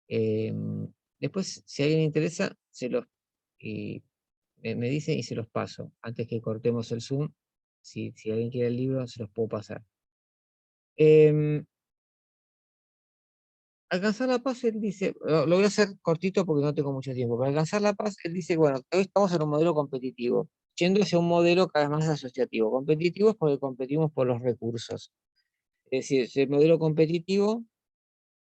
Después, si a alguien le interesa, y me dicen y se los paso. Antes que cortemos el Zoom, si alguien quiere el libro, se los puedo pasar. Em, Alcanzar la paz, él dice, lo voy a hacer cortito porque no tengo mucho tiempo. Para alcanzar la paz, él dice, bueno, hoy estamos en un modelo competitivo, yendo hacia un modelo cada vez más asociativo. Competitivo es porque competimos por los recursos. Es decir, ese modelo competitivo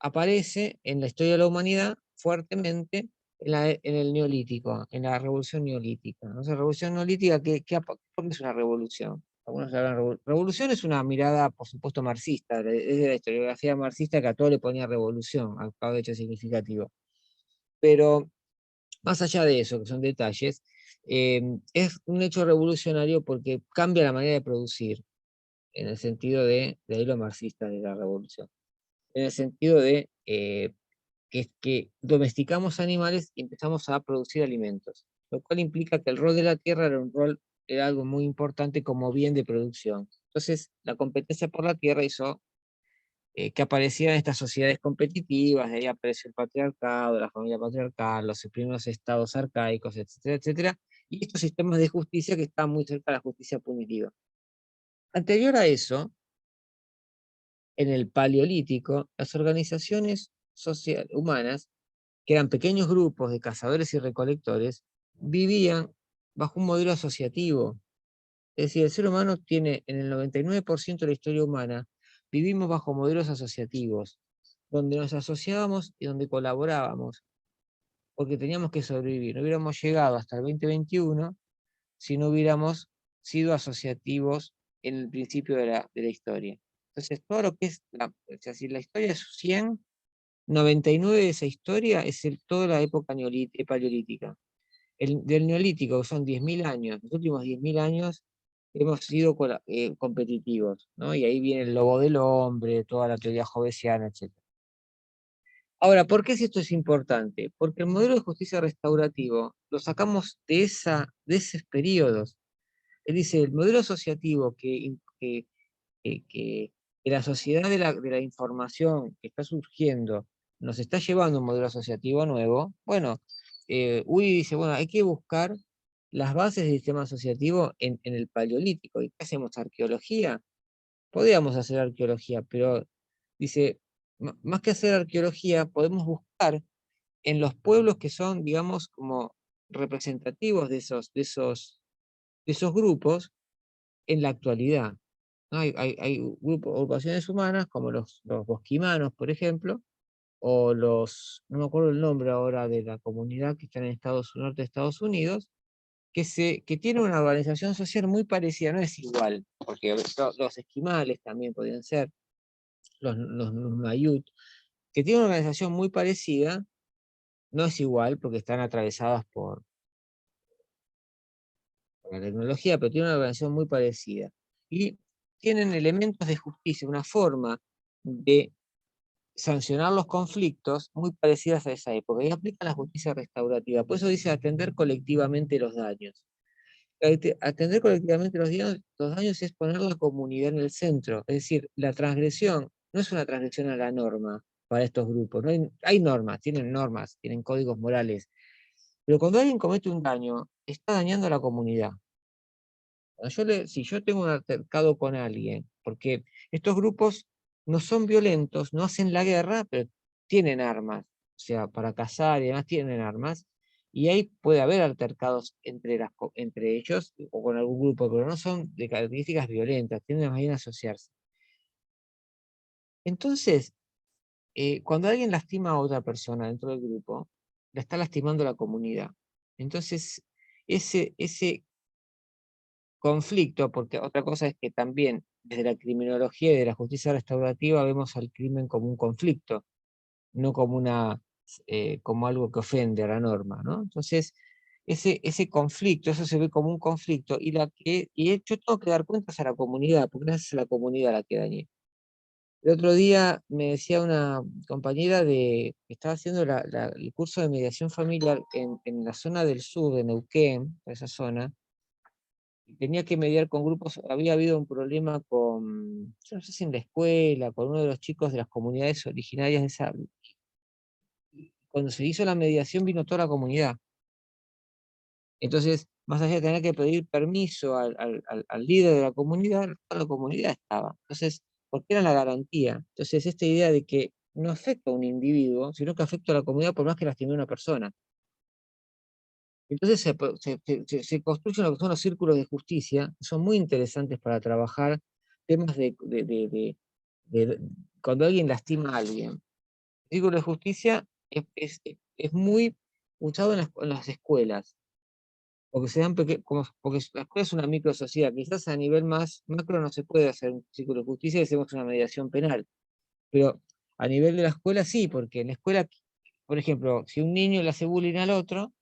aparece en la historia de la humanidad fuertemente en el Neolítico, en la Revolución Neolítica. ¿No? Esa Revolución Neolítica, ¿por qué es una revolución? Algunos hablan revolución es una mirada, por supuesto, marxista, es de la historiografía marxista que a todo le ponía revolución, a cada hecho significativo. Pero más allá de eso, que son detalles, es un hecho revolucionario porque cambia la manera de producir, en el sentido de ahí lo marxista de la revolución, en el sentido de que es que domesticamos animales y empezamos a producir alimentos, lo cual implica que el rol de la tierra era algo muy importante como bien de producción. Entonces, la competencia por la tierra hizo que aparecieran estas sociedades competitivas, de ahí apareció el patriarcado, la familia patriarcal, los primeros estados arcaicos, etcétera, etcétera, y estos sistemas de justicia que están muy cerca de la justicia punitiva. Anterior a eso, en el Paleolítico, las organizaciones humanas, que eran pequeños grupos de cazadores y recolectores, vivían bajo un modelo asociativo. Es decir, el ser humano tiene, en el 99% de la historia humana, vivimos bajo modelos asociativos, donde nos asociábamos y donde colaborábamos, porque teníamos que sobrevivir. No hubiéramos llegado hasta el 2021 si no hubiéramos sido asociativos en el principio de la historia. Entonces, todo lo que es, o sea, si la historia es 100, 99 de esa historia es toda la época paleolítica. Del neolítico, que son 10.000 años, los últimos 10.000 años hemos sido competitivos, ¿no? Y ahí viene el lobo del hombre, toda la teoría hobbesiana, etc. Ahora, ¿por qué si esto es importante? Porque el modelo de justicia restaurativo lo sacamos de esos periodos. Él dice, el modelo asociativo que la sociedad de la información que está surgiendo nos está llevando a un modelo asociativo nuevo, bueno, Uri dice, bueno, hay que buscar las bases del sistema asociativo en el Paleolítico. ¿Y qué hacemos? ¿Arqueología? Podríamos hacer arqueología, pero dice, más que hacer arqueología, podemos buscar en los pueblos que son, digamos, como representativos de esos grupos en la actualidad, ¿no? Hay grupos, agrupaciones humanas como los bosquimanos, por ejemplo, o no me acuerdo el nombre ahora de la comunidad que está en norte de Estados Unidos, que tiene una organización social muy parecida, no es igual, porque los esquimales también podrían ser, los Mayut, que tienen una organización muy parecida, no es igual porque están atravesadas por la tecnología, pero tienen una organización muy parecida. Y tienen elementos de justicia, una forma de sancionar los conflictos muy parecidas a esa época, y aplican la justicia restaurativa. Por eso dice atender colectivamente los daños. Atender colectivamente los daños es poner la comunidad en el centro, es decir, la transgresión no es una transgresión a la norma para estos grupos, no hay normas, tienen códigos morales, pero cuando alguien comete un daño, está dañando a la comunidad. Si yo tengo un altercado con alguien, porque estos grupos no son violentos, no hacen la guerra, pero tienen armas, o sea, para cazar y demás tienen armas, y ahí puede haber altercados entre ellos o con algún grupo, pero no son de características violentas, tienden más bien a asociarse. Entonces, cuando alguien lastima a otra persona dentro del grupo, la está lastimando a la comunidad. Entonces, ese conflicto, porque otra cosa es que también desde la criminología y de la justicia restaurativa vemos al crimen como un conflicto, no como algo que ofende a la norma, ¿no? Entonces, ese conflicto, eso se ve como un conflicto, y yo tengo que dar cuentas a la comunidad, porque es la comunidad la que dañé. El otro día me decía una compañera que estaba haciendo el curso de mediación familiar en la zona del sur de Neuquén, esa zona, tenía que mediar con grupos, había habido un problema yo no sé si en la escuela, con uno de los chicos de las comunidades originarias de esa. Cuando se hizo la mediación vino toda la comunidad. Entonces, más allá de tener que pedir permiso al líder de la comunidad, toda la comunidad estaba. Entonces, porque era la garantía. Entonces, esta idea de que no afecta a un individuo, sino que afecta a la comunidad por más que lastime a una persona. Entonces se construyen lo que son los círculos de justicia, que son muy interesantes para trabajar temas de cuando alguien lastima a alguien. El círculo de justicia es muy usado en las escuelas, porque porque la escuela es una microsociedad. Quizás a nivel más macro no se puede hacer un círculo de justicia y hacemos una mediación penal, pero a nivel de la escuela sí, porque en la escuela, por ejemplo, si un niño le hace bullying al otro,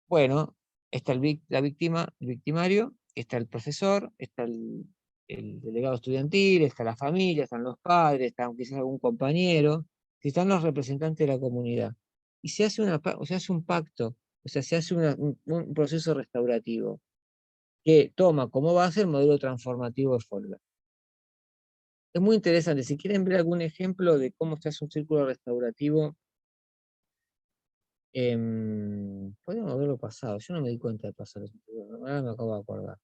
bueno, está la víctima, el victimario, está el profesor, está el delegado estudiantil, está la familia, están los padres, están quizás algún compañero, están los representantes de la comunidad. Y se hace un pacto, o sea, se hace un proceso restaurativo que toma como base el modelo transformativo de Folger. Es muy interesante. Si quieren ver algún ejemplo de cómo se hace un círculo restaurativo, podríamos verlo pasado. Yo no me di cuenta de pasar eso, ahora me acabo de acordar.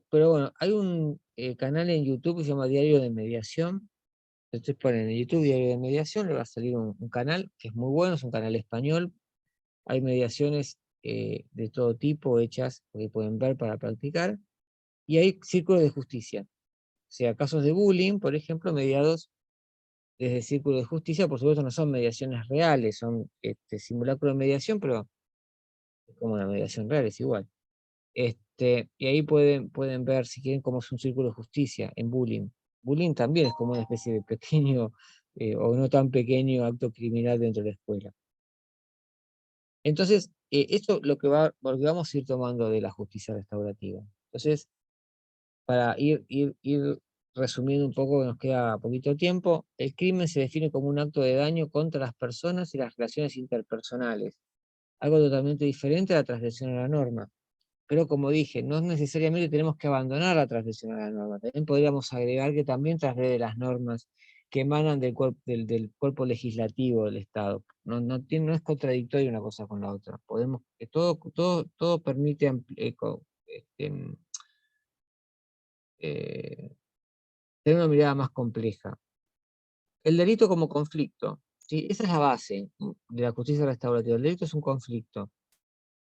Pero bueno, hay un canal en YouTube que se llama Diario de Mediación. Ustedes ponen en YouTube Diario de Mediación, le va a salir un canal que es muy bueno, es un canal español. Hay mediaciones de todo tipo hechas que pueden ver para practicar. Y hay círculos de justicia. O sea, casos de bullying, por ejemplo, mediados desde círculos de justicia. Por supuesto, no son mediaciones reales, son simulacro de mediación, pero es como una mediación real, es igual. Y ahí pueden ver, si quieren, cómo es un círculo de justicia en bullying. Bullying también es como una especie de pequeño o no tan pequeño acto criminal dentro de la escuela. Entonces, esto lo que vamos a ir tomando de la justicia restaurativa. Entonces, para ir resumiendo un poco, que nos queda poquito tiempo, el crimen se define como un acto de daño contra las personas y las relaciones interpersonales, algo totalmente diferente a la transgresión a la norma. Pero como dije, no necesariamente tenemos que abandonar la transgresión a la norma. También podríamos agregar que también transgrede las normas que emanan del cuerpo legislativo del Estado. No es contradictorio una cosa con la otra. Que todo permite eh, tener una mirada más compleja. El delito como conflicto. ¿Sí? Esa es la base de la justicia restaurativa. El delito es un conflicto.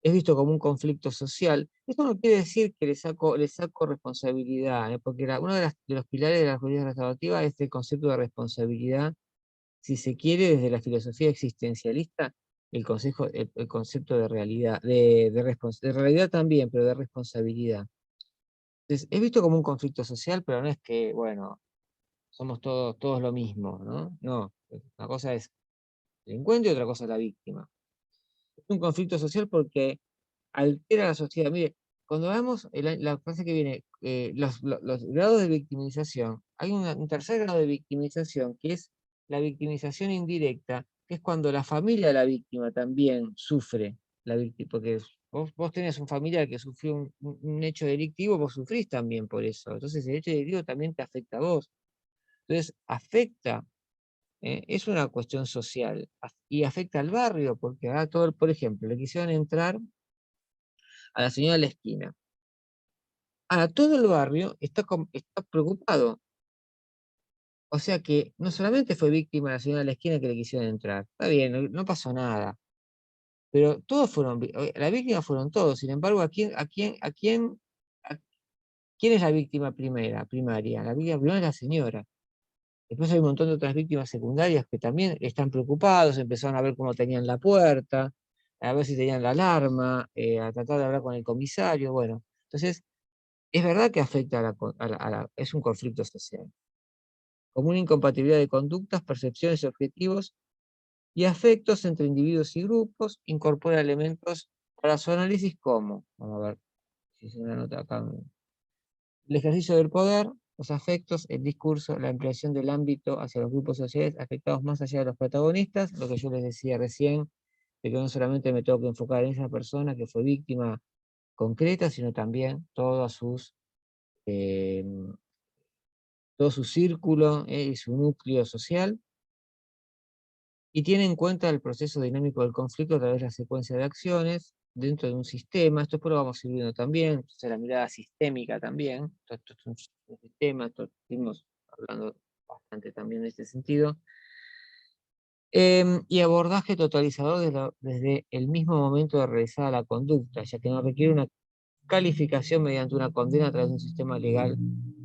es visto como un conflicto social. Esto no quiere decir que le saco responsabilidad, porque uno de los pilares de la justicia restaurativa es el concepto de responsabilidad, si se quiere, desde la filosofía existencialista, el concepto de realidad, de realidad también, pero de responsabilidad. Entonces, es visto como un conflicto social, pero no es que, bueno, somos todos lo mismo, ¿no? No, una cosa es el delincuente y otra cosa es la víctima. Es un conflicto social porque altera la sociedad. Mire, cuando vemos la frase que viene, los grados de victimización, hay un tercer grado de victimización, que es la victimización indirecta, que es cuando la familia de la víctima también sufre la víctima, porque vos tenés un familiar que sufrió un hecho delictivo, vos sufrís también por eso. Entonces el hecho delictivo también te afecta a vos. Entonces afecta, es una cuestión social, y afecta al barrio, porque ahora todo, por ejemplo, le quisieron entrar a la señora de la esquina. Ahora, todo el barrio está preocupado. O sea que no solamente fue víctima la señora de la esquina que le quisieron entrar. Está bien, no pasó nada. Pero todos fueron, las víctimas fueron todos. Sin embargo, ¿quién es la víctima primaria? La víctima primaria es la señora. Después hay un montón de otras víctimas secundarias que también están preocupados, empezaron a ver cómo tenían la puerta, a ver si tenían la alarma, a tratar de hablar con el comisario. Bueno, entonces es verdad que afecta es un conflicto social, como una incompatibilidad de conductas, percepciones, objetivos y afectos entre individuos y grupos, incorpora elementos para su análisis como, vamos a ver si se me anota acá, el ejercicio del poder, los afectos, el discurso, la ampliación del ámbito hacia los grupos sociales afectados más allá de los protagonistas, lo que yo les decía recién, de que no solamente me tengo que enfocar en esa persona que fue víctima concreta, sino también eh, todo su círculo y su núcleo social, y tiene en cuenta el proceso dinámico del conflicto a través de la secuencia de acciones dentro de un sistema. Esto después lo vamos a ir viendo también, entonces la mirada sistémica también, esto es un sistema, esto estuvimos hablando bastante también de este sentido, y abordaje totalizador desde el mismo momento de realizar la conducta, ya que no requiere una calificación mediante una condena a través de un sistema legal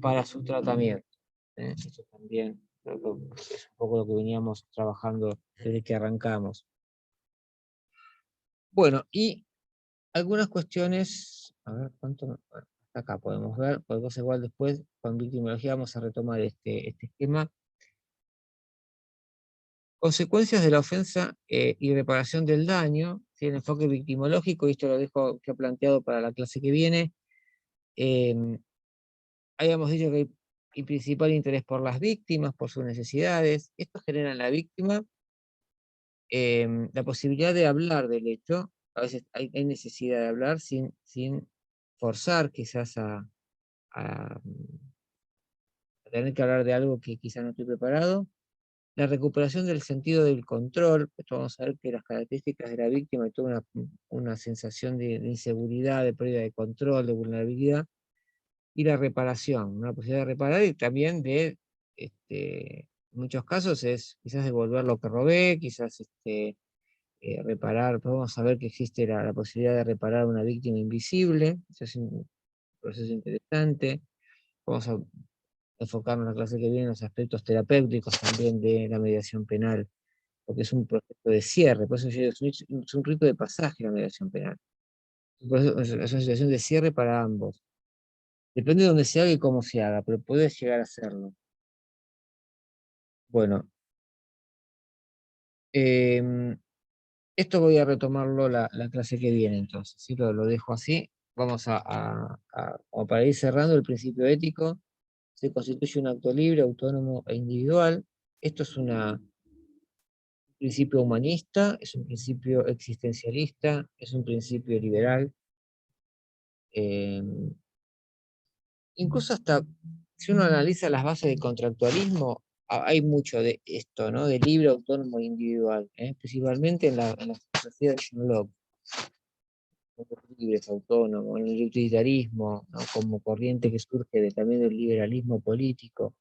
para su tratamiento. Eso también es un poco lo que veníamos trabajando desde que arrancamos. Bueno, y algunas cuestiones, a ver cuánto, bueno, hasta acá podemos ver, podemos igual después con victimología vamos a retomar este esquema. Consecuencias de la ofensa y reparación del daño, ¿sí? El enfoque victimológico, y esto lo dejo ya planteado para la clase que viene. Habíamos dicho que hay principal interés por las víctimas, por sus necesidades. Esto genera en la víctima la posibilidad de hablar del hecho. A veces hay necesidad de hablar sin forzar quizás a tener que hablar de algo que quizás no estoy preparado. La recuperación del sentido del control, esto vamos a ver que las características de la víctima y toda una sensación de inseguridad, de pérdida de control, de vulnerabilidad, y la reparación, una posibilidad de reparar y también en muchos casos es quizás devolver lo que robé, quizás reparar, podemos saber que existe la posibilidad de reparar una víctima invisible, eso es un proceso interesante. Vamos a enfocarnos en la clase que viene en los aspectos terapéuticos también de la mediación penal, porque es un proceso de cierre, por eso es un rito de pasaje la mediación penal. Es una situación de cierre para ambos. Depende de dónde se haga y cómo se haga, pero puede llegar a hacerlo. Bueno, esto voy a retomarlo la clase que viene entonces, ¿sí? Lo dejo así. Vamos como para ir cerrando, el principio ético se constituye un acto libre, autónomo e individual. Esto es un principio humanista, es un principio existencialista, es un principio liberal. Incluso hasta si uno analiza las bases del contractualismo, hay mucho de esto, ¿no? De libre, autónomo e individual, principalmente en la filosofía de John Locke, libres, autónomos, en el utilitarismo, ¿no? Como corriente que surge también del liberalismo político.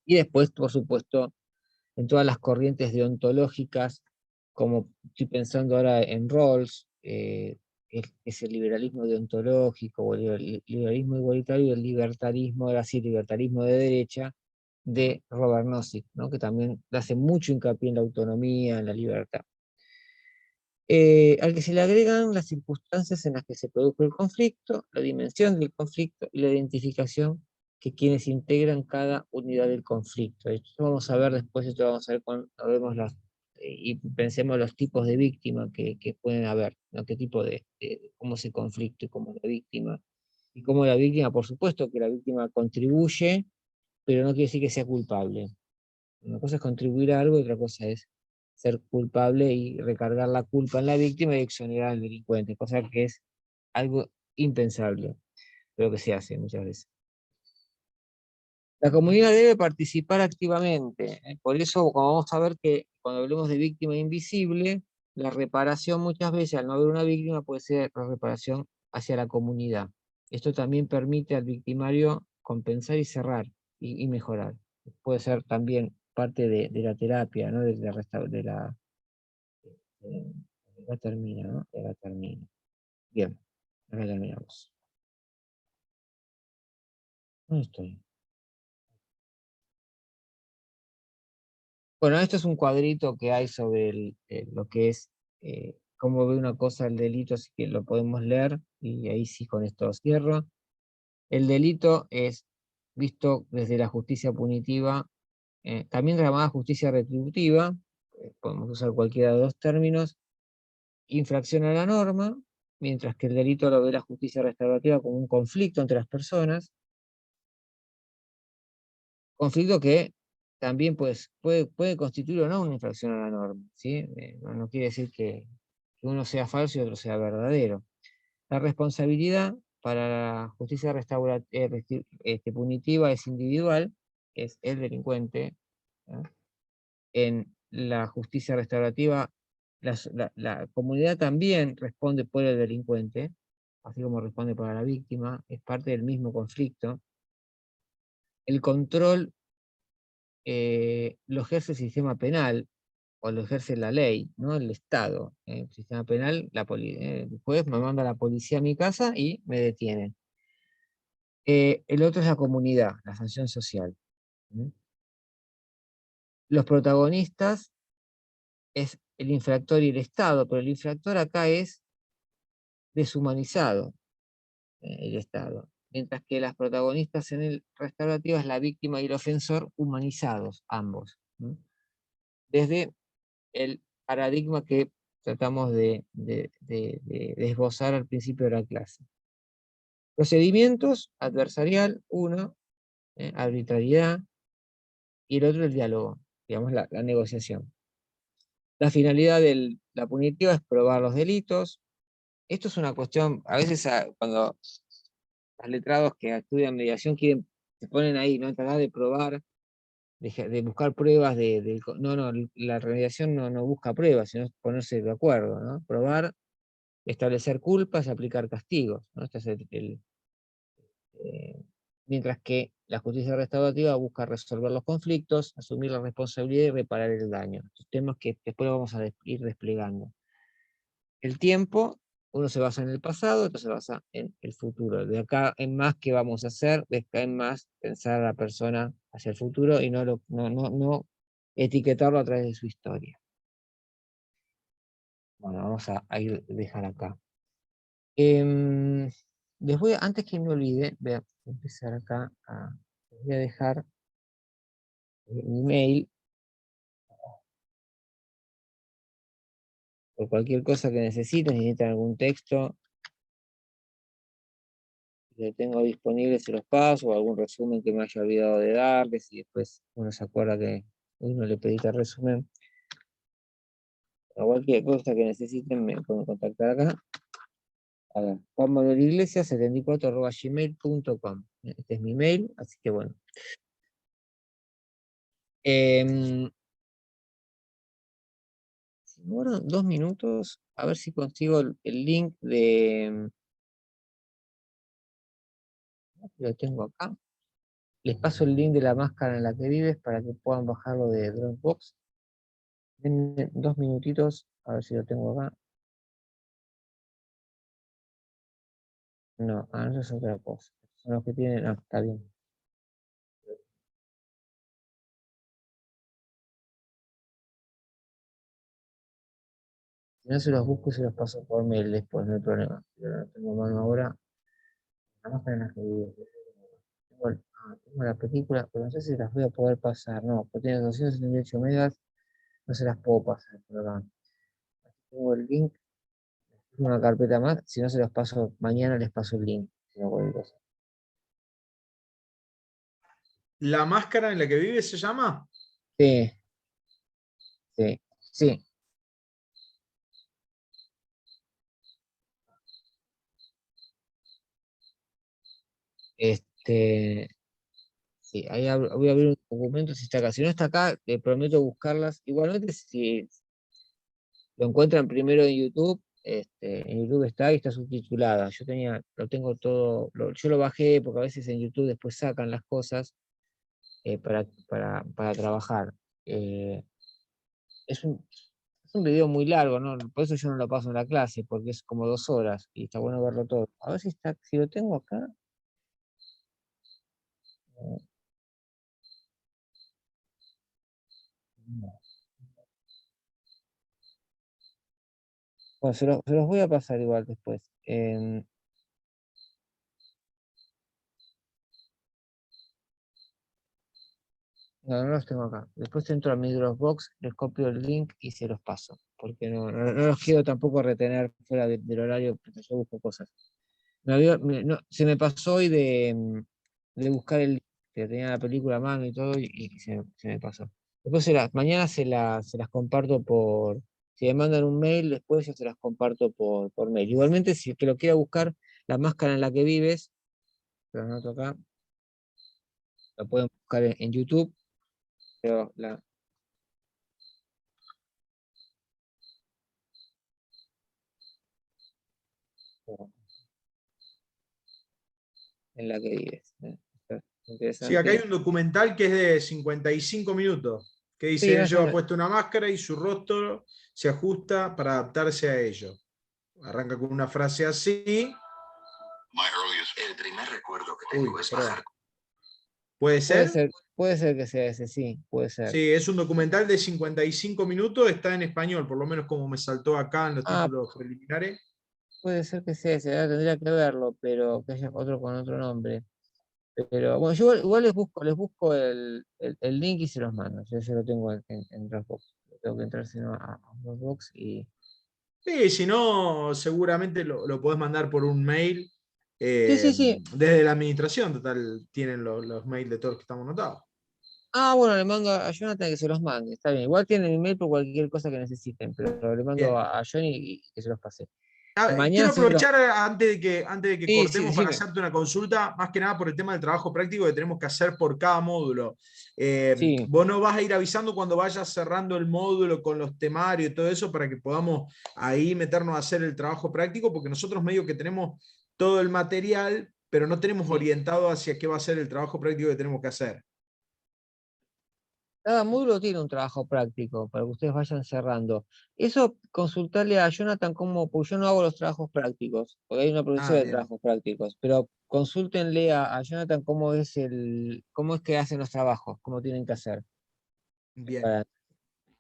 Y después, por supuesto, en todas las corrientes deontológicas, como estoy pensando ahora en Rawls, es el liberalismo deontológico, o el liberalismo igualitario y el libertarismo, ahora sí, libertarismo de derecha, de Robert Nozick, ¿no? Que también hace mucho hincapié en la autonomía, en la libertad. Al que se le agregan las circunstancias en las que se produjo el conflicto, la dimensión del conflicto y la identificación que quienes integran cada unidad del conflicto. Esto vamos a ver después, esto vamos a ver cuando vemos y pensemos los tipos de víctima que pueden haber, ¿no? Qué tipo cómo se conflicto y cómo la víctima. Y cómo la víctima, por supuesto que la víctima contribuye, pero no quiere decir que sea culpable. Una cosa es contribuir a algo y otra cosa es ser culpable y recargar la culpa en la víctima y exonerar al delincuente, cosa que es algo impensable, pero que se hace muchas veces. La comunidad debe participar activamente, ¿eh? Por eso, como vamos a ver que cuando hablemos de víctima invisible, la reparación muchas veces, al no haber una víctima, puede ser la reparación hacia la comunidad. Esto también permite al victimario compensar y cerrar y mejorar. Puede ser también parte de la terapia, ¿no? Ya termina, ¿no? Ya termina. Bien, acá terminamos. ¿Dónde estoy? Bueno, esto es un cuadrito que hay sobre lo que es cómo ve una cosa el delito, así que lo podemos leer, y ahí sí con esto cierro. El delito es visto desde la justicia punitiva, también llamada justicia retributiva, podemos usar cualquiera de los términos, infracción a la norma, mientras que el delito lo ve la justicia restaurativa como un conflicto entre las personas, conflicto que también pues, puede constituir o no una infracción a la norma, ¿sí? No quiere decir que uno sea falso y otro sea verdadero. La responsabilidad para la justicia punitiva es individual, es el delincuente, ¿no? En la justicia restaurativa, la comunidad también responde por el delincuente, así como responde para la víctima, es parte del mismo conflicto. El control lo ejerce el sistema penal, o lo ejerce la ley, ¿no? El Estado. El sistema penal, el juez me manda a la policía a mi casa y me detienen. El otro es la comunidad, la sanción social. ¿Mm? Los protagonistas es el infractor y el Estado, pero el infractor acá es deshumanizado, el Estado. Mientras que las protagonistas en el restaurativo es la víctima y el ofensor humanizados, ambos. ¿Mm? Desde el paradigma que tratamos de esbozar al principio de la clase. Procedimientos, adversarial, uno, arbitrariedad, y el otro el diálogo, digamos la negociación. La finalidad de la punitiva es probar los delitos. Esto es una cuestión, a veces cuando los letrados que estudian mediación se ponen ahí, ¿no? Tratar de probar, de buscar pruebas no, la mediación no busca pruebas, sino ponerse de acuerdo, ¿no? Probar, establecer culpas y aplicar castigos, ¿no? Este es eh, mientras que la justicia restaurativa busca resolver los conflictos, asumir la responsabilidad y reparar el daño. Estos temas que después lo vamos a ir desplegando. El tiempo, uno se basa en el pasado, otro se basa en el futuro. De acá en más, ¿qué vamos a hacer? De acá en más, pensar a la persona hacia el futuro y no etiquetarlo a través de su historia. Bueno, vamos a dejar acá. Antes que me olvide, voy a empezar acá voy a dejar mi mail por cualquier cosa que necesiten algún texto, lo tengo disponible, se los paso, o algún resumen que me haya olvidado de darles, y después uno se acuerda que uno le pedí el resumen. O cualquier cosa que necesiten me pueden contactar acá. A ver, juanmanueliglesias74@gmail.com. Este es mi mail, así que bueno. Si demoro 2 minutos, a ver si consigo el link lo tengo acá. Les paso el link de la máscara en la que vives para que puedan bajarlo de Dropbox. Denme 2 minutitos, a ver si lo tengo acá. No, no es otra cosa. Son los que tienen, no, está bien. Si no se los busco y se los paso por mail después, no hay problema. Pero no tengo mano ahora. Nada más para las que vivo. Tengo la película, pero no sé si las voy a poder pasar. No, porque tiene 278 megas, no se las puedo pasar por acá. Tengo el link, una carpeta más. Si no se los paso mañana, les paso el link. Si no, cualquier cosa. ¿La máscara en la que vive se llama? Sí, sí, sí. Este, sí, voy a abrir un documento si está acá. Si no está acá, te prometo buscarlas. Igualmente, si lo encuentran primero en YouTube, en YouTube está y está subtitulada. Lo tengo todo, yo lo bajé porque a veces en YouTube después sacan las cosas para trabajar. Eh, es es un video muy largo, ¿no? Por eso yo no lo paso en la clase, porque es como 2 horas y está bueno verlo todo. A ver si lo tengo acá. No. Bueno, se los voy a pasar igual después. No, no los tengo acá. Después entro a mi Dropbox, les copio el link y se los paso. Porque no los quiero tampoco retener fuera del horario, porque yo busco cosas. Se me pasó hoy de buscar el link, que tenía la película a mano y todo, y se me pasó. Después mañana se las comparto si me mandan un mail, después yo se las comparto por mail. Igualmente, si el que lo quiera buscar, la máscara en la que vives, lo anoto acá, lo pueden buscar en YouTube, pero en la que vives. Está Sí, acá hay interesante. un documental que es de 55 minutos, que Sí, dice, él lleva puesto una máscara y su rostro se ajusta para adaptarse a ello. Arranca con una frase así. El primer recuerdo que tengo es bajar. ¿Puede ser? puede ser que sea ese, sí, puede ser. Sí, es un documental de 55 minutos, está en español, por lo menos como me saltó acá en los Ah, títulos preliminares. puede ser que sea ese, ahora tendría que verlo, pero que haya otro con otro nombre. Pero bueno, yo igual les busco el link y se los mando. Yo ya lo tengo en Dropbox. Tengo que entrar sino a Dropbox y. Sí, si no, seguramente lo podés mandar por un mail Sí, sí, sí. desde la administración, total, tienen los mails de todos los que estamos anotados. Ah, bueno, le mando a Jonathan que se los mande. Está bien. Igual tienen email por cualquier cosa que necesiten, pero le mando Bien. a Johnny y que se los pase. Quiero Mañana sí los. aprovechar antes de que Sí, sí, cortemos para decime. hacerte una consulta, más que nada por el tema del trabajo práctico que tenemos que hacer por cada módulo. Sí. Vos nos vas a ir avisando cuando vayas cerrando el módulo con los temarios y todo eso para que podamos ahí meternos a hacer el trabajo práctico, porque nosotros medio que tenemos todo el material, pero no tenemos Sí. orientado hacia qué va a ser el trabajo práctico que tenemos que hacer. Cada módulo tiene un trabajo práctico para que ustedes vayan cerrando. Eso consultarle a Jonathan porque yo no hago los trabajos prácticos, porque hay una Ah, profesora de bien, trabajos prácticos, pero consúltenle a Jonathan cómo es que hacen los trabajos, cómo tienen que hacer. bien. Para-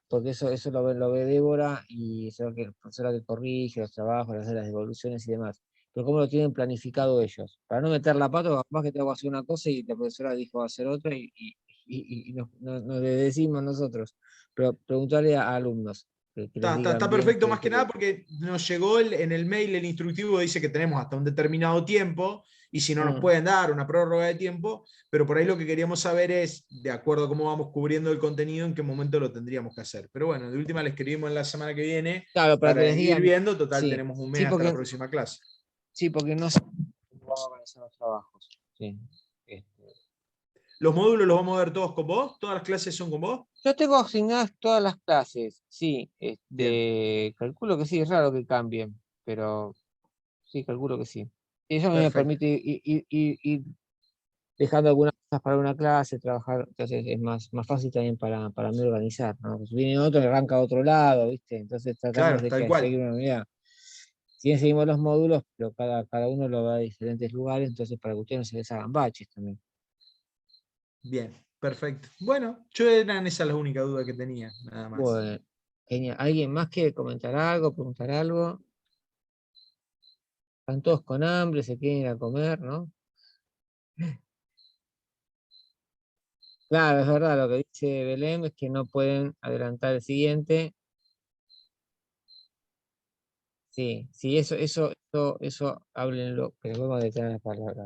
Porque eso lo ve Débora y es la profesora que corrige los trabajos, hace las devoluciones y demás. Pero cómo lo tienen planificado ellos. Para no meter la pata, capaz que tengo que hacer una cosa y la profesora dijo hacer otra y nos le decimos nosotros. Pero preguntarle a alumnos que les digan Está bien perfecto, más que nada qué. porque nos llegó en el mail, el instructivo dice que tenemos hasta un determinado tiempo y si no nos Mm, pueden dar una prórroga de tiempo, pero por ahí lo que queríamos saber es, de acuerdo a cómo vamos cubriendo el contenido, en qué momento lo tendríamos que hacer. Pero bueno, de última le escribimos en la semana que viene claro, para que para les ir digan, viendo, total sí, tenemos un mes sí, hasta la próxima clase. porque no sé cómo van a organizar los trabajos. Sí. Este, ¿Los módulos los vamos a ver todos con vos? ¿Todas las clases son con vos? Yo tengo asignadas todas las clases, sí, Bien, calculo que sí, es raro que cambien, pero sí, calculo que sí. Y eso me perfecto. permite ir dejando algunas cosas para una clase, trabajar, entonces es más fácil también para mí organizar, ¿no? Pues viene otro y arranca a otro lado, ¿viste? Entonces tratamos Claro, de tal que cual. seguir una unidad. Si bien seguimos los módulos, pero cada uno lo va a diferentes lugares, entonces para que ustedes no se les hagan baches también. Bien, perfecto. Bueno, yo eran esas las únicas dudas que tenía, nada más. Bueno, genial. ¿Alguien más quiere comentar algo, preguntar algo? Están todos con hambre, se quieren ir a comer, ¿no? Claro, es verdad, lo que dice Belén es que no pueden adelantar el siguiente. Sí, sí, eso háblenlo, pero vamos a detener la palabra.